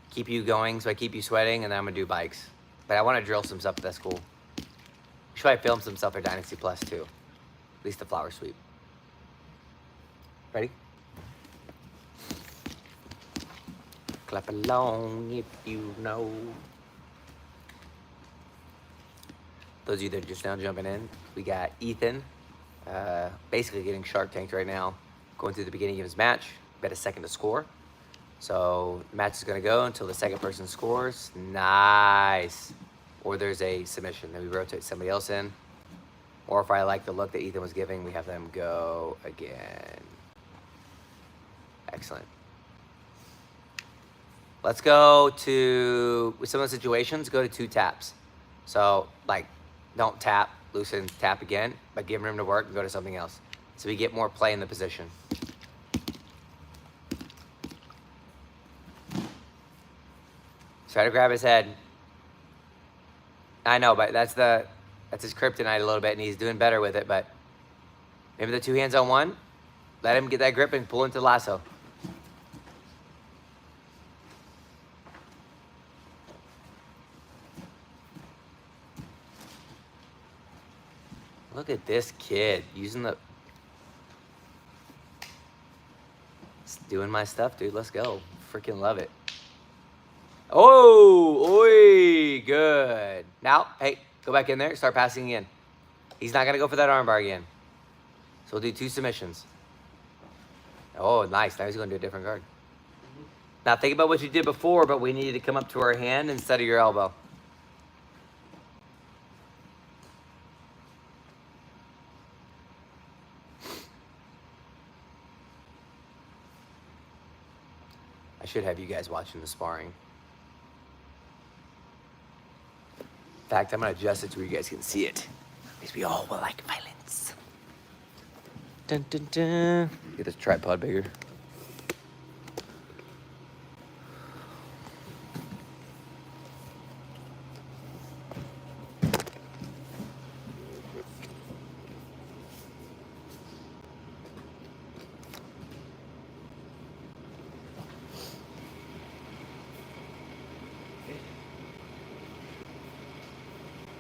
keep you going so I keep you sweating, and then I'm going to do bikes. But I want to drill some stuff at school. Should I film some stuff for Dynasty Plus too? At least the flower sweep. Ready? Clap along if you know. Those of you that are just now jumping in, we got Ethan, basically getting Shark Tanked right now, going through the beginning of his match. Bet a second to score. So the match is gonna go until the second person scores. Nice. Or there's a submission, then we rotate somebody else in. Or if I like the look that Ethan was giving, we have them go again. Excellent. Let's go to, with some of the situations, go to 2 taps. So, like, don't tap loosen, tap again, but give him room to work and go to something else. So we get more play in the position. Try to grab his head. I know, but that's his kryptonite a little bit, and he's doing better with it, but maybe the 2 hands on one. Let him get that grip and pull into the lasso. Look at this kid using the... It's doing my stuff, dude. Let's go. Freaking love it. Oh, oi, good. Now, hey, go back in there. Start passing again. He's not going to go for that armbar again. So we'll do 2 submissions. Oh, nice. Now he's going to do a different guard. Now think about what you did before, but we needed to come up to our hand instead of your elbow. I should have you guys watching the sparring. In fact, I'm going to adjust it to where you guys can see it. Because we all will like violence. Dun, dun, dun. Get this tripod bigger.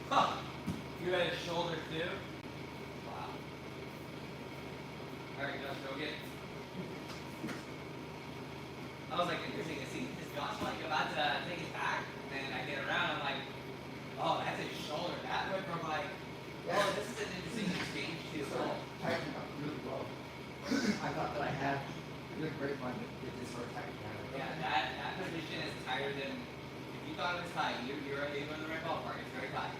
Huh. You had his shoulder too? Wow. Alright, Josh, go get it. I was like, interesting to see this Josh like about to take his back, and then I get around, I'm like, oh, that's his shoulder. That went from like, well, this is an interesting exchange too. Tightened up really well. I thought that I had a good grip on it. It just sort of tightened down. Yeah, that position is tighter than, if you thought it was tight, you're in the right ballpark. It's very tight.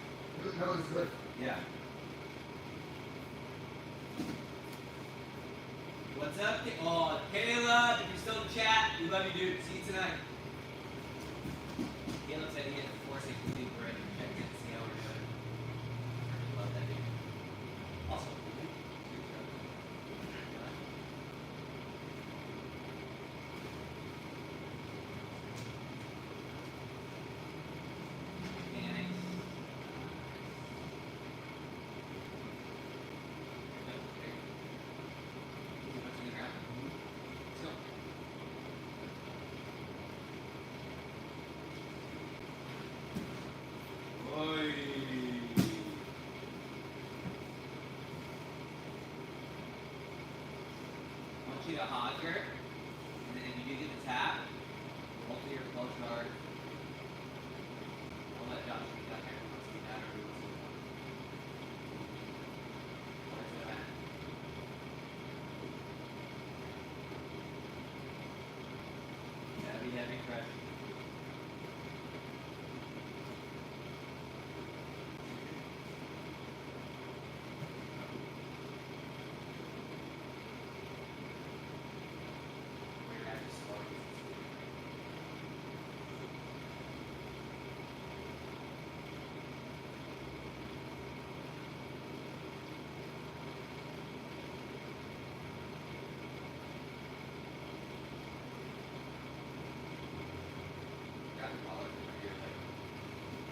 No, it's good. Yeah. What's up? Oh, Caleb, if you're still in the chat, we love you, dude. See you tonight. Caleb said he had the 462 for it. Check it, see how we're doing. Love that dude. Also, you to hog her, and then if you do get the tap, roll to your close guard. I'll let Josh be that here. Let's see that or we will see that. Let's go back. Heavy, heavy pressure. Grab the collar from your leg.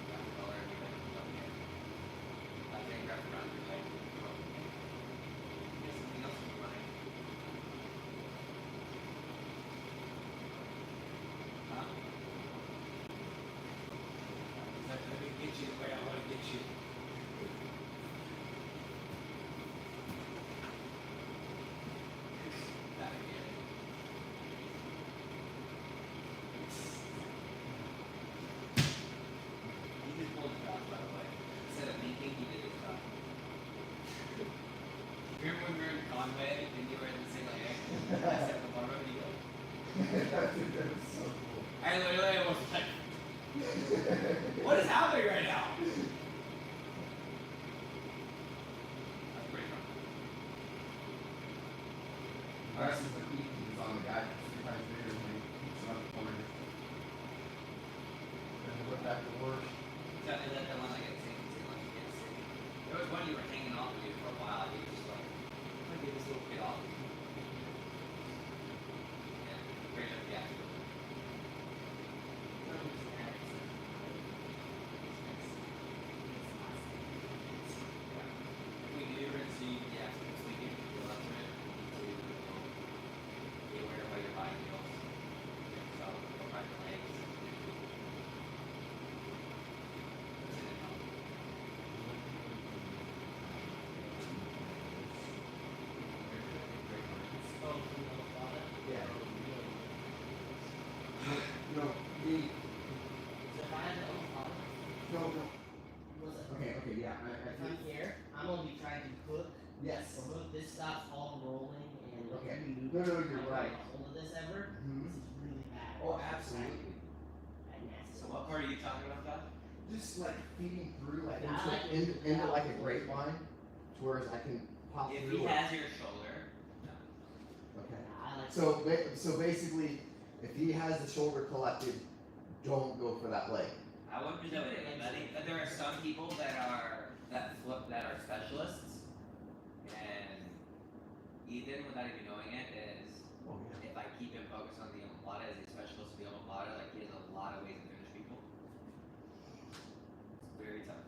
Grab the collar and your leg comes up again. Left hand grab around your leg. Get something else in your mind. Huh? Let me get you the way I want to get you. That again. He just pulled it off, by the way. Instead of thinking, he did his job. Remember when we were in Conway and you were in the same like, I set the bar up and you go, That was so cool. I literally was like, what is happening right now? That's pretty fun. Our is the heat is on the guy 3 times bigger than me. He's on the corner. And we went back to work. Is that the one I get to see? It was was one you were hanging off of me for a while. You just like, I'm gonna get this little kid off. Yeah, great job, yeah. We knew you were gonna see, yeah, so we can go up to it to be aware of how your body feels. So, go find your legs. Yeah. No, the no. Okay, yeah. If I'm here, I'm gonna be trying to hook. Yes. So hook, this stops all rolling and Okay. if you No, you're right. hold of this ever, Mhm. this is really bad. Oh, absolutely. Bad, nasty. So what part are you talking about, Josh? Just like feeding through like Yeah, I like into, it. into like a grapevine, to where I can pop If through. he has your shoulder, Okay. I like So basically, if he has the shoulder collected, don't go for that leg. I wouldn't do that with anybody. But there are some people that are specialists, and Ethan, without even knowing it, is Oh yeah. if I keep him focused on the omoplata as a specialist of the omoplata, like he has a lot of ways to finish people. It's very tough.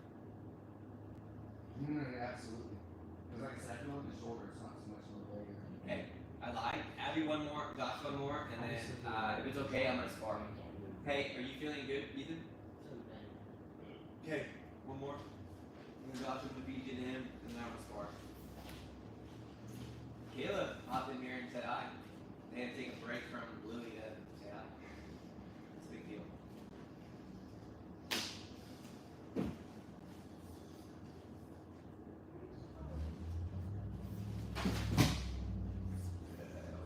No, absolutely. Because like I said, I feel like the shoulder is not so much of a leg. Okay, I lied. Abby, one more. Josh, one more, and then if it's okay, I'm gonna spar. Hey, are you feeling good, Ethan? Okay, one more. And then Josh will beat you to him, and then I'm gonna spar. Caleb hopped in here and said hi. They had to take a break from Louie to say hi. It's a big deal.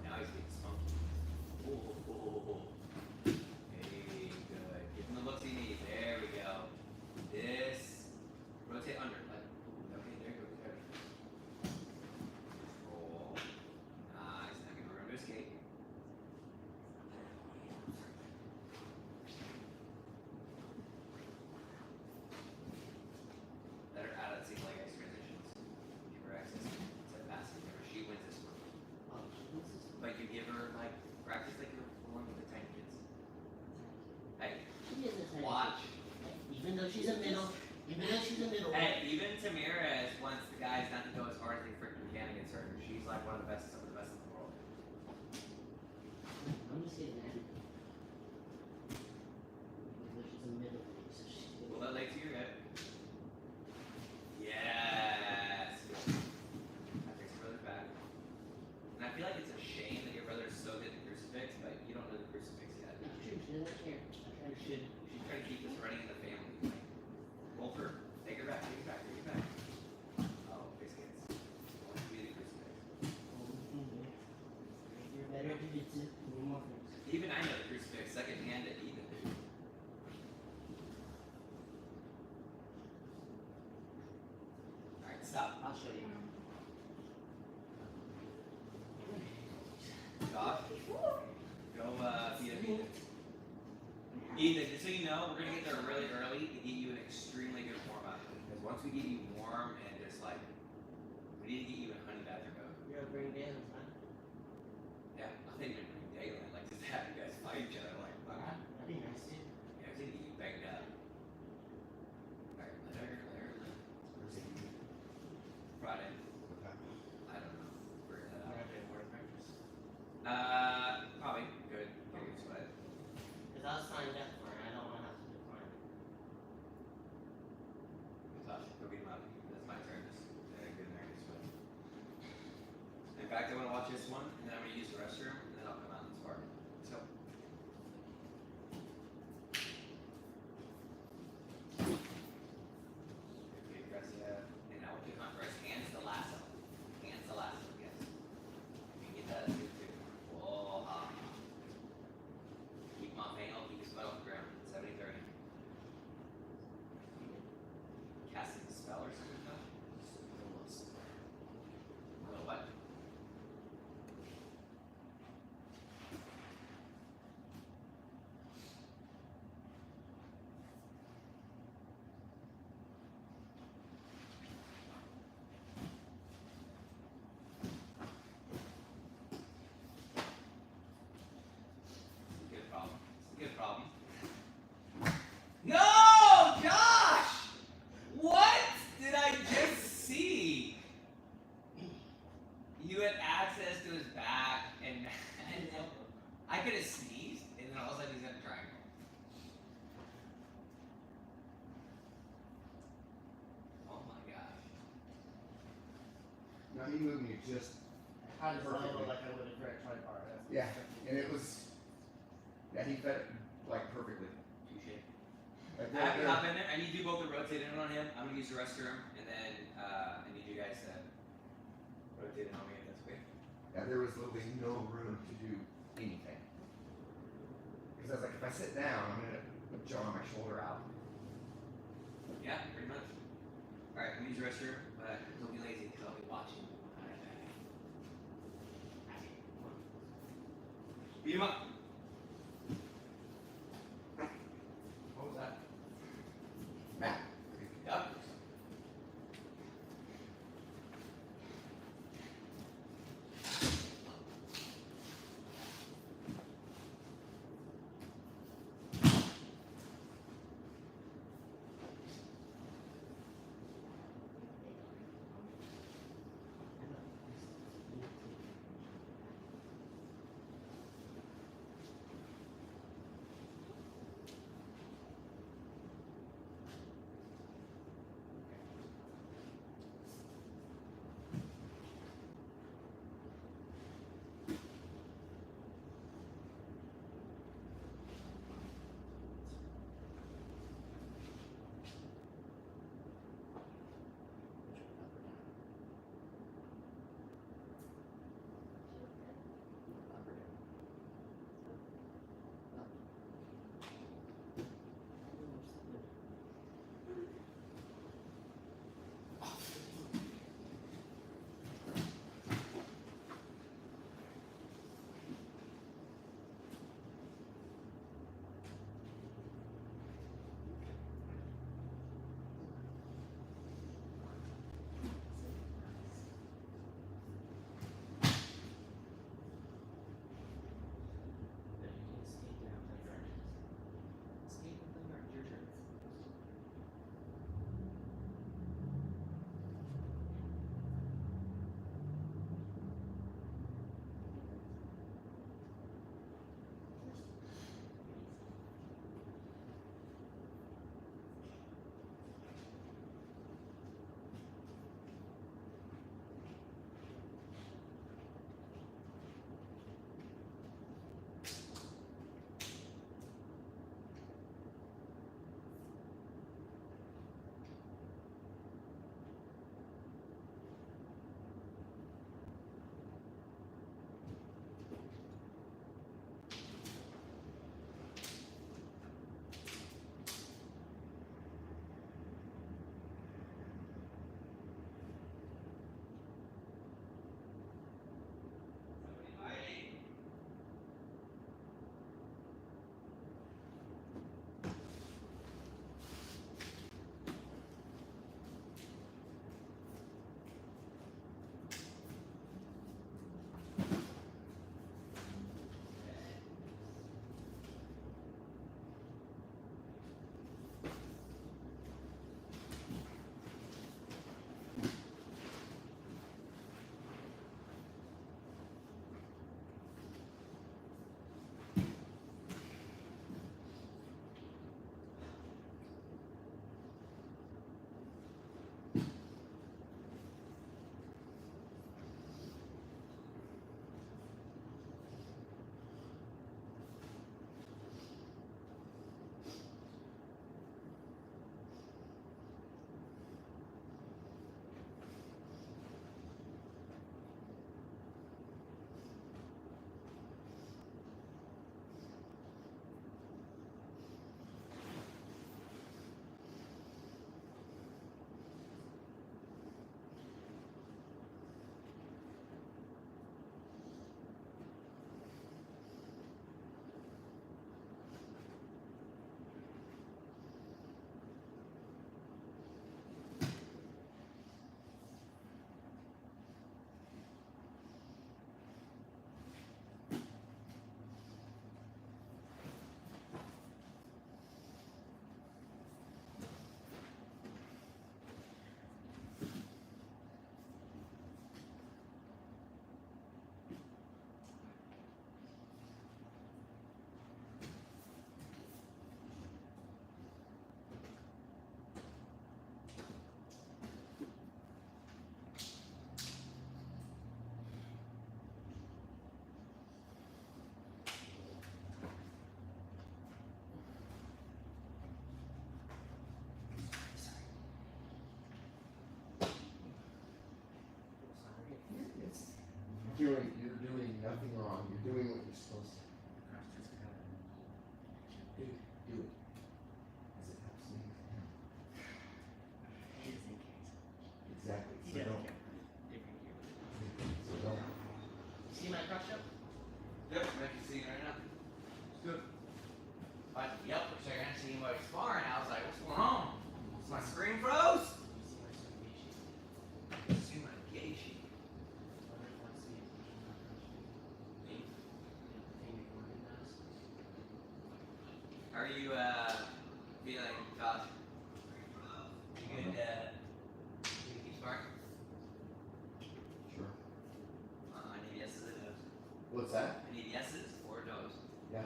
Now he's getting spunky. Hey, good. Give him the looks he needs. There we go. This. Rotate under. Like, okay, there goes. There. Roll. Nice. Now give him room to escape. Let her out of the single leg X transitions. Give her access. Instead of passing. Give her. She wins this one. Like you give her like practice like you're one with the tiny kids. Hey, watch. Even though she's a middle. Hey, even Tamira wants the guys not to go as hard as they freaking can against her. She's like one of the best, some of the best in the world. I'm just getting mad. Even though she's a middle, so she's good. Pull that leg to your hip. Yes. That takes your brother back. And I feel like it's a shame that your brother is so good at the crucifix, but you don't know the crucifix yet. It's true, she doesn't care. She's trying to keep this running in the family. Like, roll her. Take her back. Take her back. Take her back. Oh, biscuits. Be the crucifix. You're better at jiu-jitsu. Need more things. Even I know the crucifix secondhand at Ethan. Alright, stop. I'll show you. Josh, go be a Ethan. Ethan, just so you know, we're gonna get there really early to get you an extremely good warm up. Because once we get you warm and just like, we need to get you in honey badger mode. You're gonna bring down, huh? Yeah, I think we're doing daylight. Like just have you guys fight each other. Like, fuck. That'd be nice too. Yeah, I think you banged up. Alright, let her. Friday. I don't know. Figure that out. Probably good. Get good sweat. Because I was signed up for it, I don't want to have to decline. Josh, go get him out. That's my turn. Just get in there and sweat. In fact, I want to watch this one, and then I'm going to use the restroom, and then I'll come out and spar. Let's go. Okay, aggressive. And I want you to come first. Hands the lasso. Hands the lasso, yes. You can get that, that's good too. Whoa, keep him off angle, keep his foot off the ground. 70-30. Casting a spell or something, Josh? Well, what? Now he moved me just How does perfectly. level like I would have for a tripod? That's Yeah, and it was. Yeah, he fed it like perfectly. Touche. Like I have to there- hop in there. I need you both to rotate in on him. I'm gonna use the restroom, and then I need you guys to rotate in on me if that's okay. Yeah, there was literally no room to do anything. Because I was like, if I sit down, I'm gonna jar my shoulder out. Yeah, pretty much. Alright, I'm gonna use the restroom, but don't be lazy because I'll be watching. Beat him up. What was that? Matt. Yep. dude, do it. As it helps me with him. He doesn't care. Exactly. He So doesn't don't. care. Different here. So don't. See my cross up? Yep, I can see right now. It's good. Yep, for a second I seen my sparring. I was like, what's going on? My screen froze? You see my certification. See my gay sheet. What if I see it? The thing that Gordon does. How are you feeling, Josh? You good? You keep sparring? Sure. I need yeses or no's. What's that? I need yeses or no's. Yeah.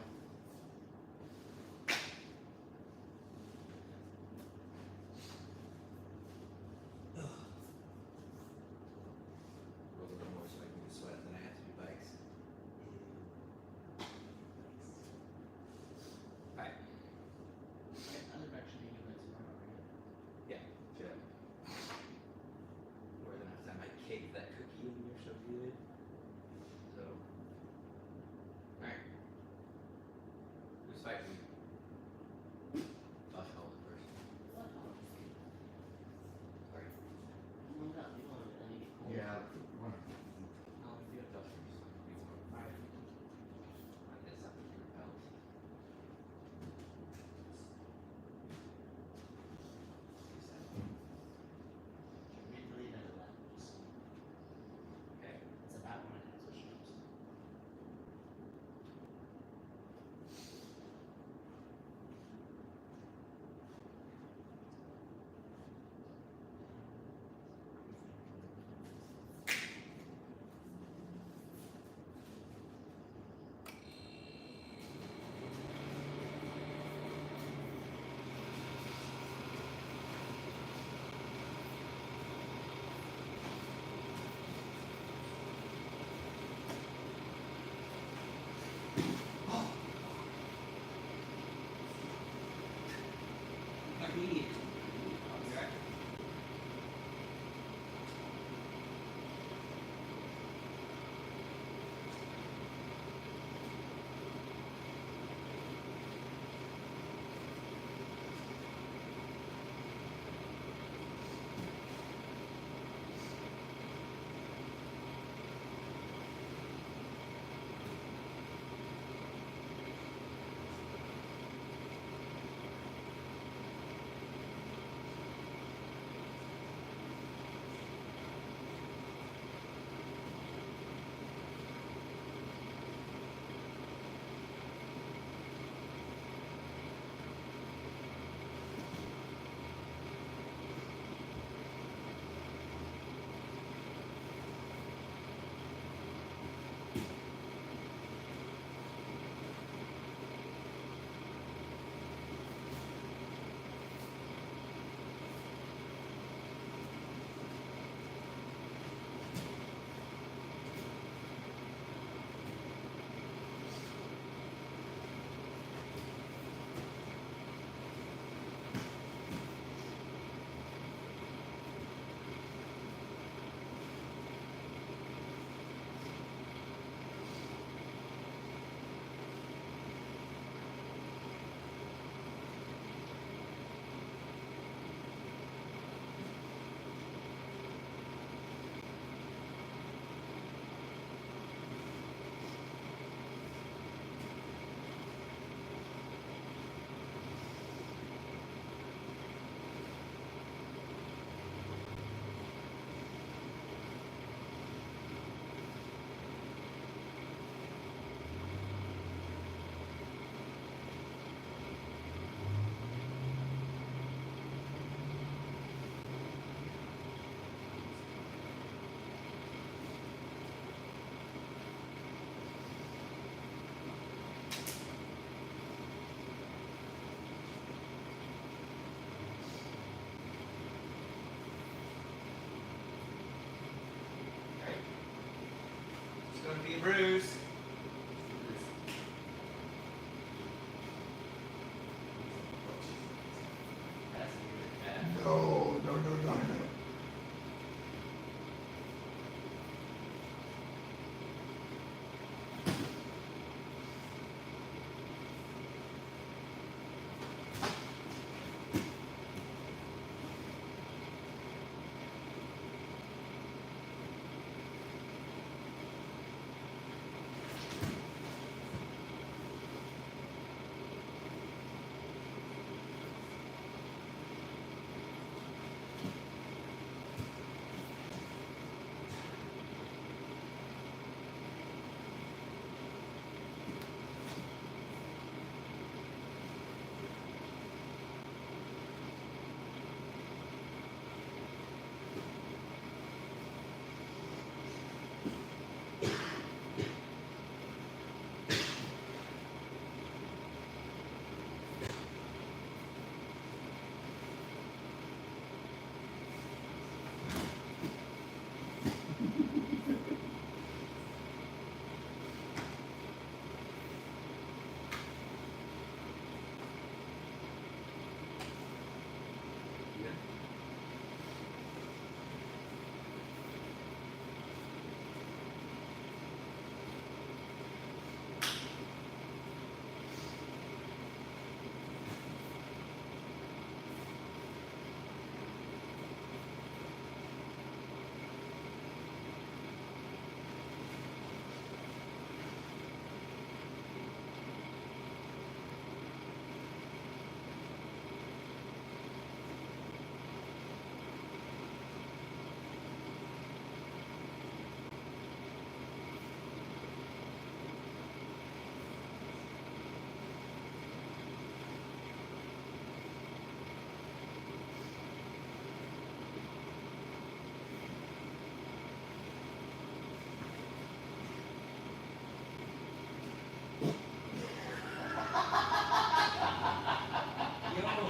A little bit more so I can sweat than I have to do bikes. Alright. Other direction you went tomorrow, right? Yeah, sure. More than enough time. I caved that cookie in here so good. So. Alright. Who's fighting? Josh called it first. What? Sorry. No, no, you want it. I need it cold. Yeah. One. I'll do it, Josh first. Alright. I guess I have to do belt. Read the lead on the left. Just, Okay. it's about one and a half push-ups. Immediate. I'll be right.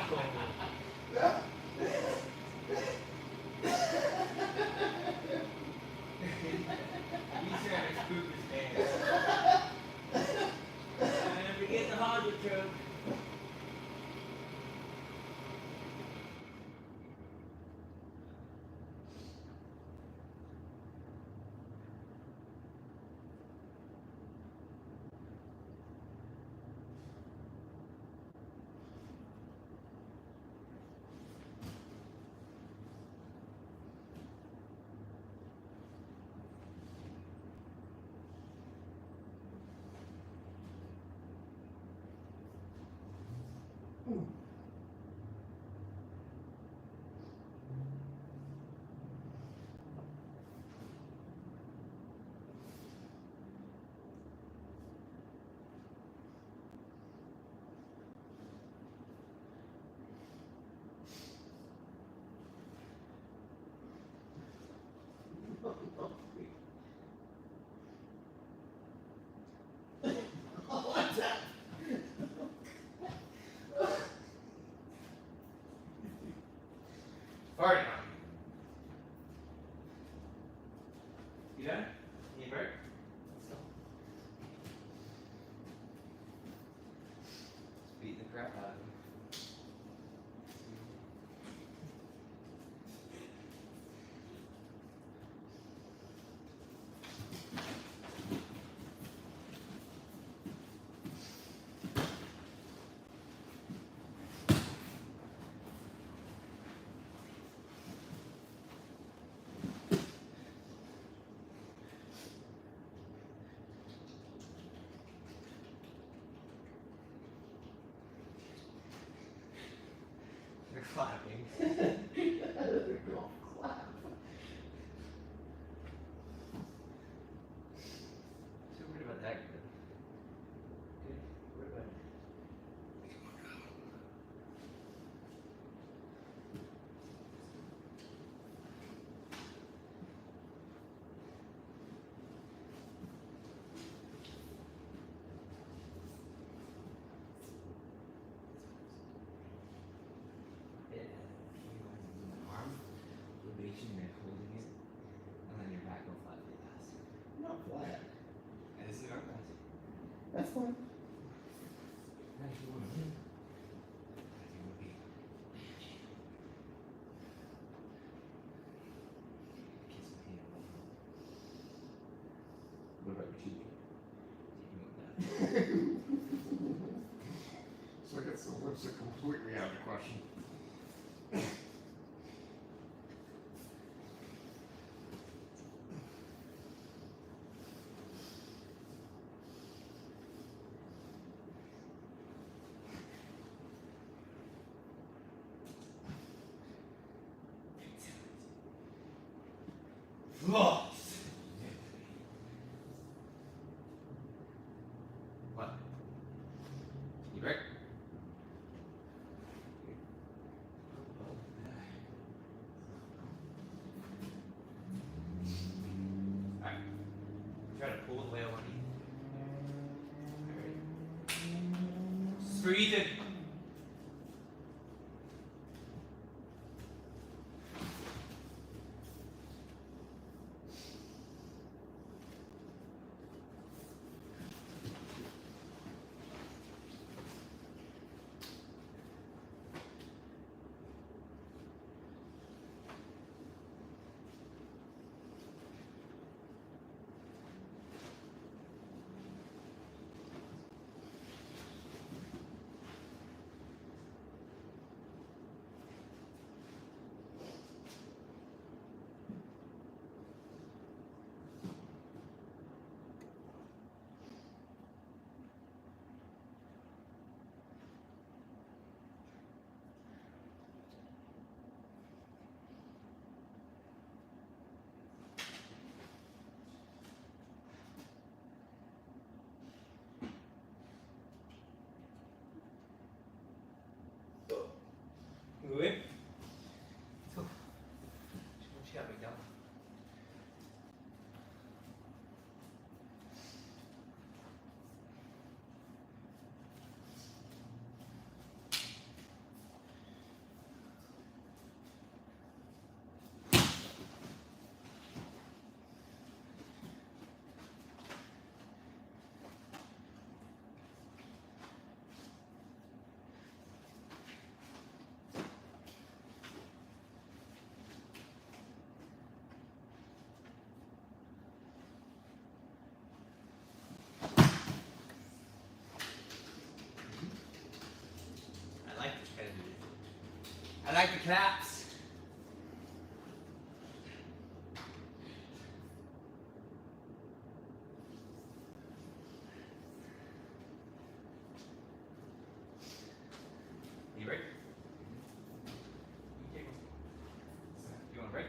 He's trying to scoop his pants. And forget the hog choke. What's that? Alright. You done? Need a break? Let's go. Beat the crap out of him. They're clapping. They're golf clap. So worried about that. Good. Worried about it. It has a few lines in the arm, elevation, and holding it, and then your back go flat really fast. Not flat. And this is an arm pass. That's fine. Now if you want to win, I think it would be. Kiss my hand. What about your cheek? Taking it down. So I guess the lips are completely out of the question. Lost. What? You break? Alright. Try to pull it away on me. Alright. Breathe in. Move in. Let's go. What you got, big dog? I like the claps. You ready? You want a break?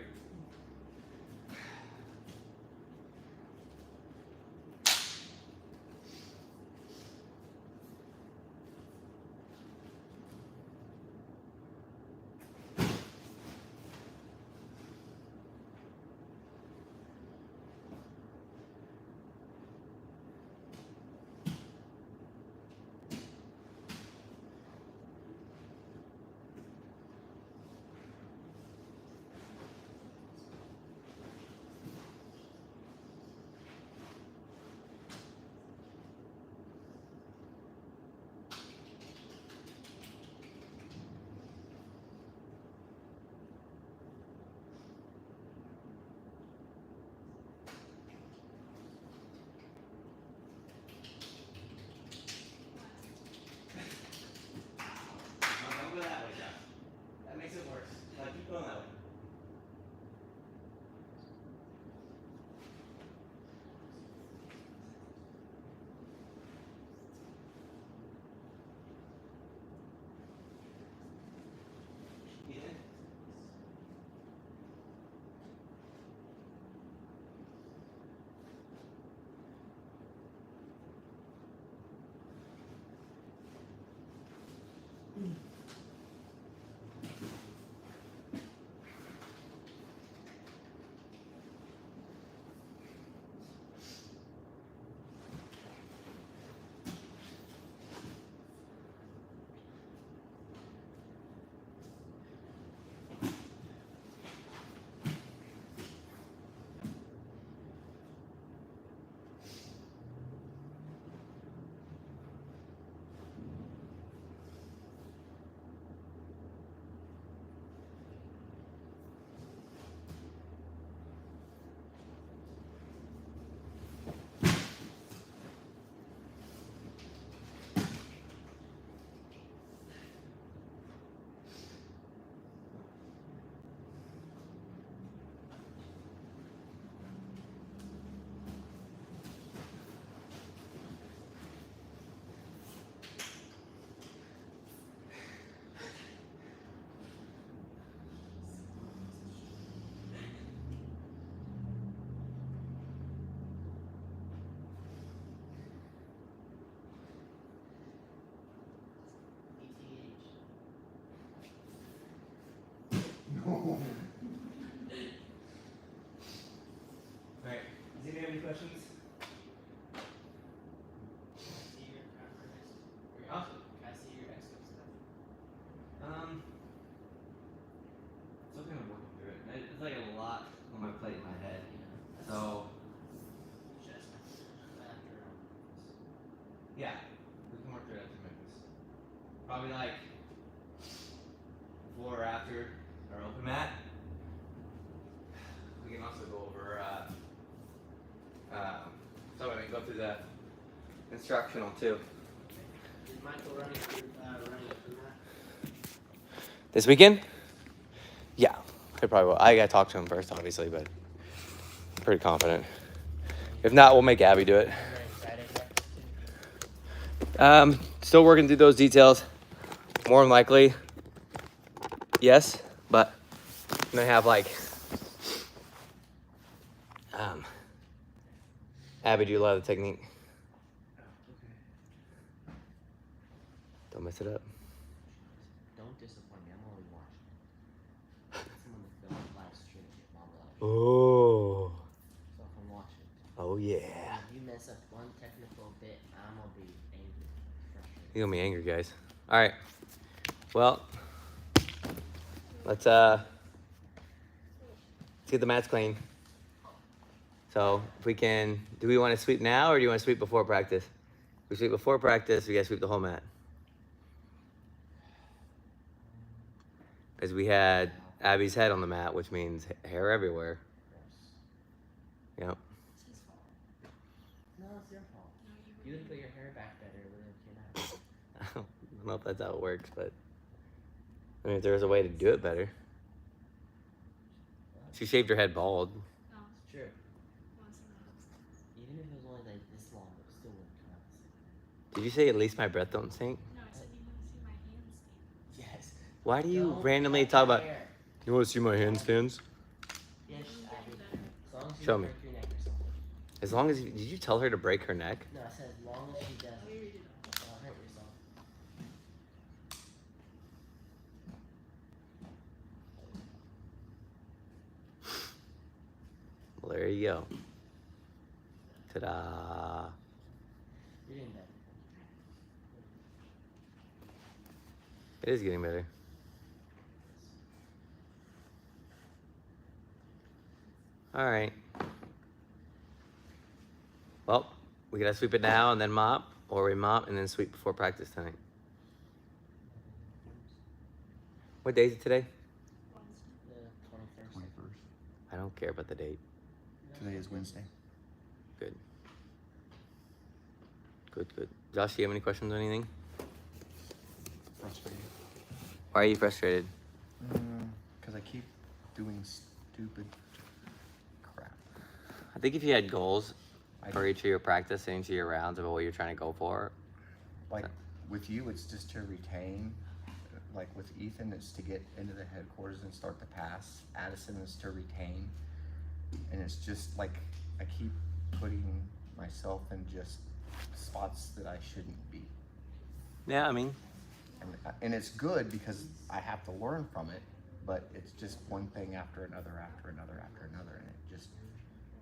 Don't go that way, Josh. That makes it worse. Keep going that way. Ethan? No. Alright. Does anybody have any questions? See your preference. Huh? Can I see your exo stuff? Still kind of working through it. It's like a lot on my plate in my head. So, Just after. yeah, we can work through it after Memphis. Probably like before or after our open mat. We can also go over, so we can go through the instructional too. Is Michael running through that? This weekend? Yeah, I probably will. I gotta talk to him first, obviously, but I'm pretty confident. If not, we'll make Abby do it. Friday practice too? Still working through those details. More than likely, yes, but I'm gonna have like Abby do a lot of the technique. Don't mess it up. Don't disappoint me. I'm only watching. Someone to film live stream it while live. Oh. So if I'm watching. Oh yeah. If you mess up one technical bit, I'm gonna be angry, frustrated. You're gonna be angry, guys. All right. Well, let's get the mats clean. So if we can, do we want to sweep now or do you want to sweep before practice? If we sweep before practice, we gotta sweep the whole mat. Because we had Abby's head on the mat, which means hair everywhere. Yep. It's his fault. No, it's your fault. You would put your hair back better when it came out. I don't know if that's how it works, but I mean, if there was a way to do it better. She shaved her head bald. No. It's true. Once in a while. Even if it was only like this long, it still wouldn't come out the same. Did you say at least my breath don't stink? No, I said you want to see my handstand. Yes. Why do you Don't randomly cut talk my about? hair. You want to see my handstands? Yes, Abby. As long as you Show don't me. break your neck or something. As long as did you tell her to break her neck? No, I said as long as she doesn't. Let me read it off. Don't hurt yourself. Well, there you go. Ta-da! You're getting better. It is getting better. All right. Well, we gotta sweep it now and then mop, or we mop and then sweep before practice tonight. What day is it today? The 21st. 21st. I don't care about the date. Today is Wednesday. Good. Good, good. Josh, do you have any questions or anything? Frustrating. Why are you frustrated? Because I keep doing stupid crap. I think if you had goals I for each of your practice and each of your rounds about what you're trying to go for, Like with you, it's just to retain. Like with Ethan, it's to get into the headquarters and start the pass. Addison is to retain. And it's just like I keep putting myself in just spots that I shouldn't be. yeah, I mean, And it's good because I have to learn from it, but it's just one thing after another, after another, after another, and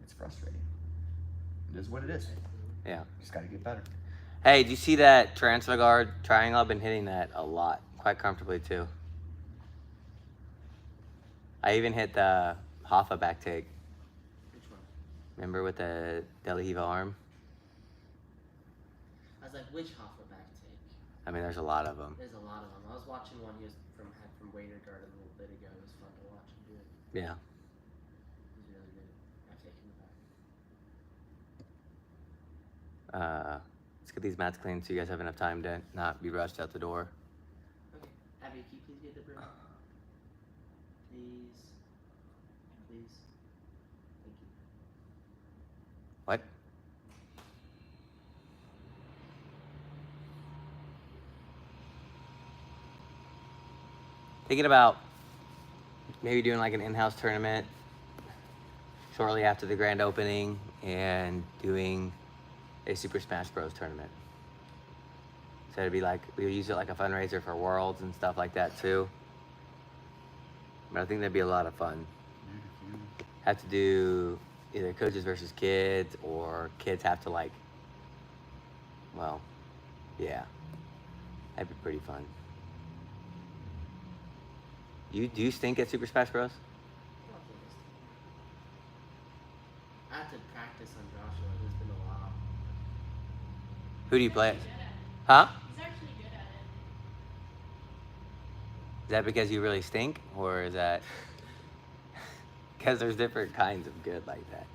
it's frustrating. It is what it is. yeah. Just got to get better. Hey, do you see that transfer guard triangle? I've been hitting that a lot, quite comfortably too. I even hit the Hoffa back take. Which one? Remember with the Deli Hiva arm? I was like, which Hoffa back take? I mean, there's a lot of them. There's a lot of them. I was watching one he was had from waiter guard a little bit ago. It was fun to watch him do it. Yeah. He's really good at taking the back. Let's get these mats clean so you guys have enough time to not be rushed out the door. Okay. Abby, can you please get the broom? Please. Please. Thank you. What? Thinking about maybe doing like an in-house tournament shortly after the grand opening and doing a Super Smash Bros. Tournament. So it'd be like, we would use it like a fundraiser for Worlds and stuff like that too. But I think that'd be a lot of fun. Have to do either coaches versus kids, or kids have to like, well, yeah, that'd be pretty fun. Do you stink at Super Smash Bros? I have to practice on Joshua. It's been a while. Who do you play? He's actually good at it. Huh? He's actually good at it. Is that because you really stink, or is that because there's different kinds of good like that?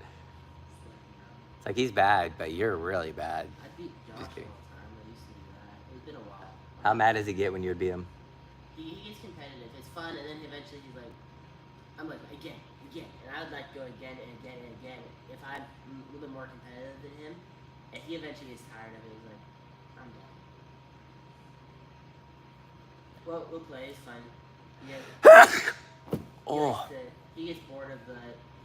It's like he's bad, but you're really bad. I beat Joshua all Just the kidding. time. I used to do that. It's been a while. How mad does he get when you would beat him? He gets competitive. It's fun, and then eventually he's like, I'm like, again. And I would like go again and again and again. If I'm a little bit more competitive than him, and he eventually gets tired of it, he's like, I'm done. Well, we'll play. It's fun. Oh. He gets bored of the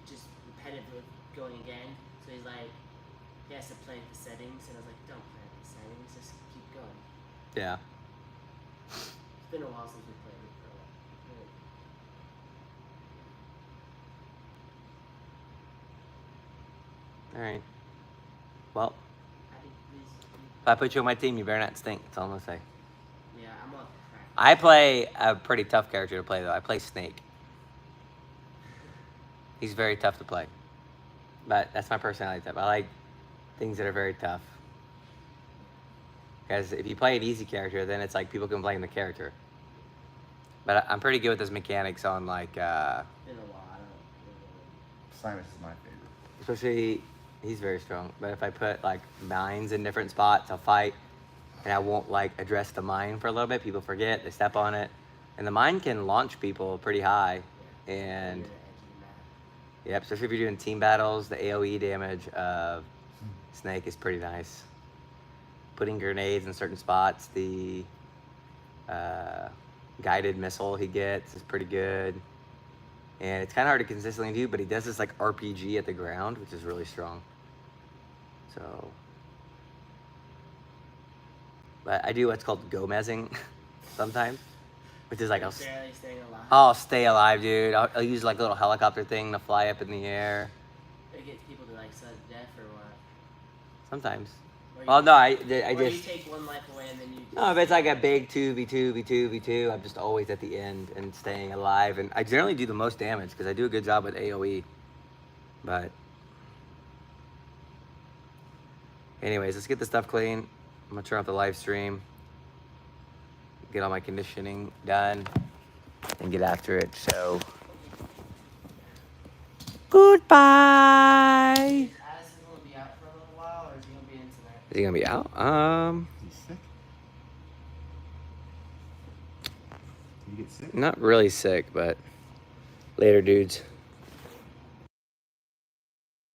just repetitive going again, so he's like, he has to play with the settings, and I was like, don't play with the settings, just keep going. Yeah. It's been a while since we played it for a while. All right. Well, Abby, please. if I put you on my team, you better not stink. That's all I'm gonna say. Yeah, I'm off practice. I play a pretty tough character to play though. I play Snake. He's very tough to play. But that's my personality type. I like things that are very tough. Because if you play an easy character, then it's like people can blame the character. But I'm pretty good with his mechanics on like, Been a while. I don't really. Simus is my favorite. especially, he's very strong. But if I put like mines in different spots, I'll fight. And I won't like address the mine for a little bit. People forget, they step on it. And the mine can launch people pretty high. Yeah. And You're the edge of the map. yep, especially if you're doing team battles, the AoE damage of Snake is pretty nice. Putting grenades in certain spots, the guided missile he gets is pretty good. And it's kind of hard to consistently do, but he does this like RPG at the ground, which is really strong. So, but I do what's called Gomezing sometimes, which is like Barely staying alive. I'll stay alive, dude. I'll use like a little helicopter thing to fly up in the air. It gets people to like sudden death or what? Sometimes. Or you- Well, no, I or you just. take one life away and then you. No, if it's like a big 2v2, I'm just always at the end and staying alive. And I generally do the most damage because I do a good job with AoE. But. Anyways, let's get this stuff clean. I'm going to turn off the live stream. Get all my conditioning done. And get after it. So. Goodbye. Addison gonna be out for a little while, or is he gonna be in tonight? Is he going to be out? He's sick. Did you get sick? Not really sick, but later, dudes.